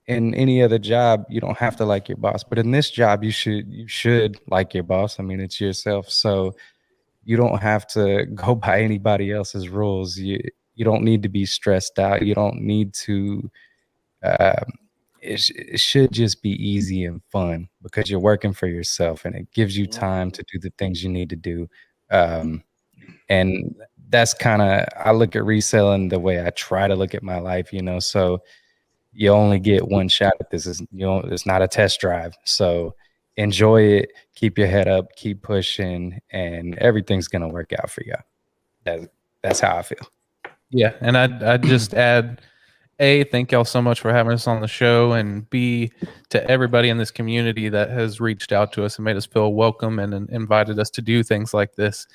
in any other job, you don't have to like your boss, but in this job, you should like your boss. I mean, it's yourself, so you don't have to go by anybody else's rules. You don't need to be stressed out. You don't need to it should just be easy and fun because you're working for yourself and it gives you time to do the things you need to do. And that's kind of, I look at reselling the way I try to look at my life, so you only get one shot at this. It's not a test drive. So enjoy it, keep your head up, keep pushing, and everything's going to work out for you. That's how I feel. Yeah. And I'd just add, A, thank y'all so much for having us on the show, and B, to everybody in this community that has reached out to us and made us feel welcome and invited us to do things like this.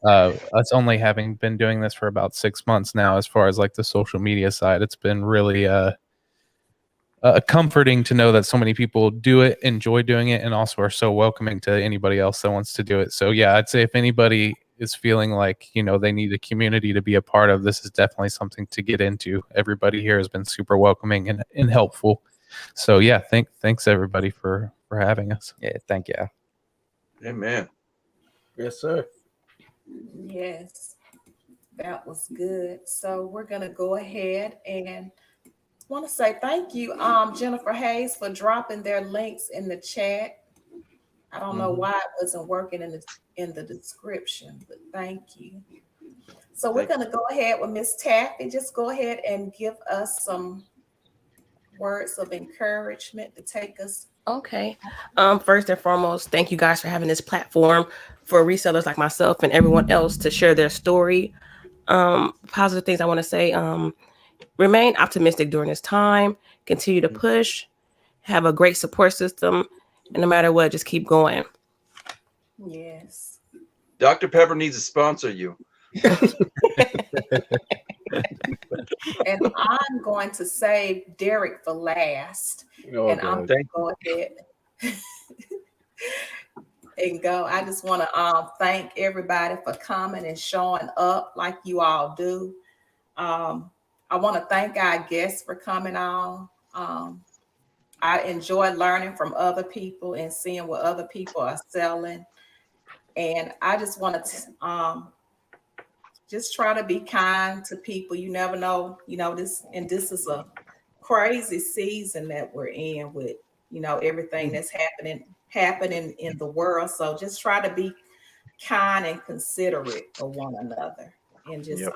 Us only having been doing this for about 6 months now, as far as like the social media side, it's been really comforting to know that so many people do it, enjoy doing it, and also are so welcoming to anybody else that wants to do it. So yeah, I'd say if anybody is feeling like, they need a community to be a part of, this is definitely something to get into. Everybody here has been super welcoming and helpful. So yeah, thanks everybody for having us. Yeah, thank you. Amen. Yes, sir. Yes, that was good. So we're gonna go ahead and want to say thank you, Jennifer Hayes, for dropping their links in the chat. I don't know why it wasn't working in the description, but thank you. So we're going to go ahead with Miss Taffy. Just go ahead and give us some words of encouragement to take us. Okay. First and foremost, thank you guys for having this platform for resellers like myself and everyone else to share their story. Positive things I want to say. Remain optimistic during this time. Continue to push. Have a great support system. And no matter what, just keep going. Yes. Dr. Pepper needs to sponsor you. And I'm going to save Derrick for last. And I'm going to go ahead and go. I just want to thank everybody for coming and showing up like you all do. I want to thank our guests for coming on. I enjoy learning from other people and seeing what other people are selling. And I just want to just try to be kind to people. You never know, this is a crazy season that we're in with, everything that's happening in the world. So just try to be kind and considerate of one another, and just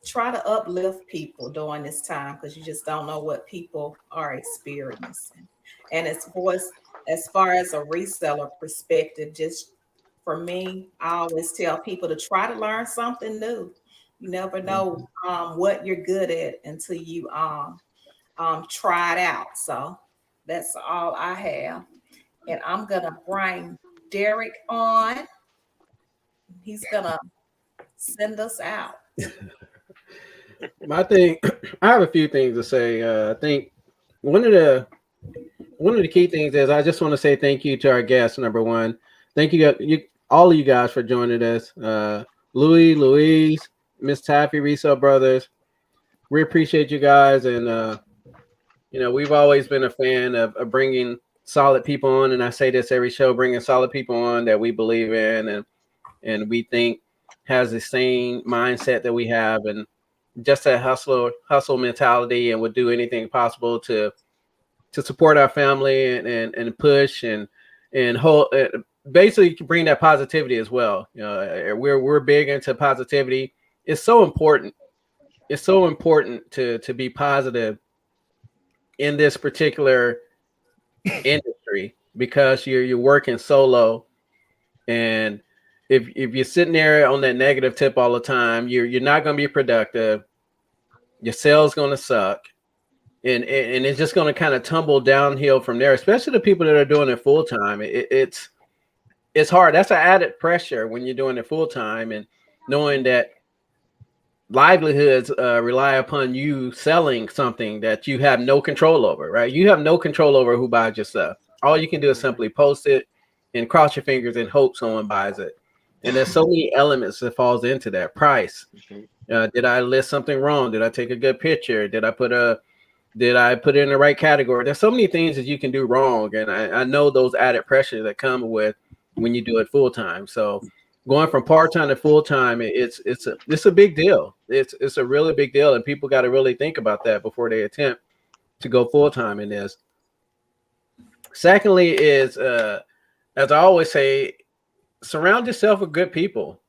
try to uplift people during this time, because you just don't know what people are experiencing. And as far as a reseller perspective, just for me, I always tell people to try to learn something new. You never know what you're good at until you try it out. So that's all I have. And I'm gonna bring Derrick on. He's gonna send us out. My thing, I have a few things to say. I think one of the key things is I just want to say thank you to our guests. Number one, thank you all of you guys for joining us. Louise, Miss Taffy, Resale Brothers. We appreciate you guys, and we've always been a fan of bringing solid people on, and I say this every show, bringing solid people on that we believe in and we think has the same mindset that we have, and just a hustle mentality, and would do anything possible to support our family and push and hold, basically bring that positivity as well. We're big into positivity. It's so important. It's so important to be positive in this particular industry, because you're working solo, and if you're sitting there on that negative tip all the time, you're not going to be productive. Your sales going to suck, and it's just going to kind of tumble downhill from there. Especially the people that are doing it full time. It's hard. That's an added pressure when you're doing it full time, and knowing that livelihoods rely upon you selling something that you have no control over. Right? You have no control over who buys your stuff. All you can do is simply post it and cross your fingers and hope someone buys it. And there's so many elements that falls into that. Price. Did I list something wrong? Did I take a good picture? Did I put it in the right category? There's so many things that you can do wrong. And I know those added pressures that come with when you do it full time. So going from part-time to full-time, it's a big deal. It's a really big deal, and people got to really think about that before they attempt to go full-time in this. Secondly is, as I always say, surround yourself with good people,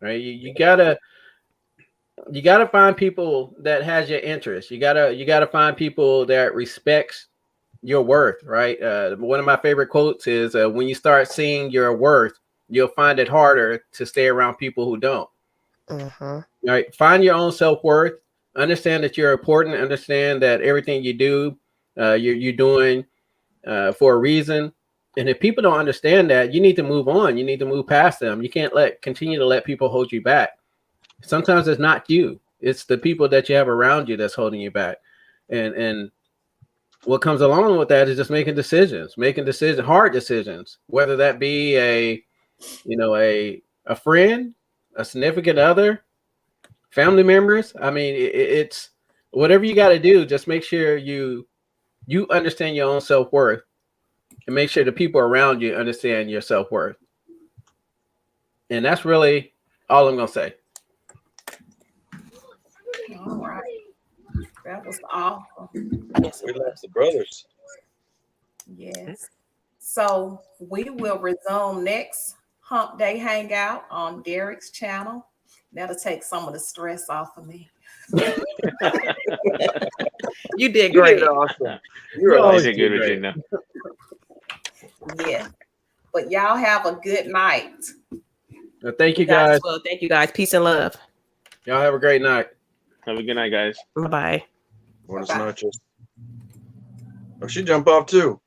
right? You gotta find people that has your interest. You gotta find people that respects your worth, right? One of my favorite quotes is, when you start seeing your worth, you'll find it harder to stay around people who don't. Right? Find your own self-worth. Understand that you're important. Understand that everything you do, you're doing for a reason. And if people don't understand that, you need to move on. You need to move past them. You can't continue to let people hold you back. Sometimes it's not you. It's the people that you have around you that's holding you back. And what comes along with that is just making hard decisions, whether that be a friend, a significant other, family members. I mean, it's whatever you got to do. Just make sure you understand your own self-worth, and make sure the people around you understand your self-worth. And that's really all I'm going to say. All right. That was awesome. Yes, We love the brothers. Yes. So we will resume next Humpday Hangout on Derrick's channel. That'll take some of the stress off of me. you did great. Awesome. You're always always good, great. Regina. Yeah. But y'all have a good night. Well, thank you You guys guys. as well. Thank you guys. Peace and love. Y'all have a great night. Have a good night, guys. Bye-bye. Buenas Bye-bye. noches. Oh, she jump off too.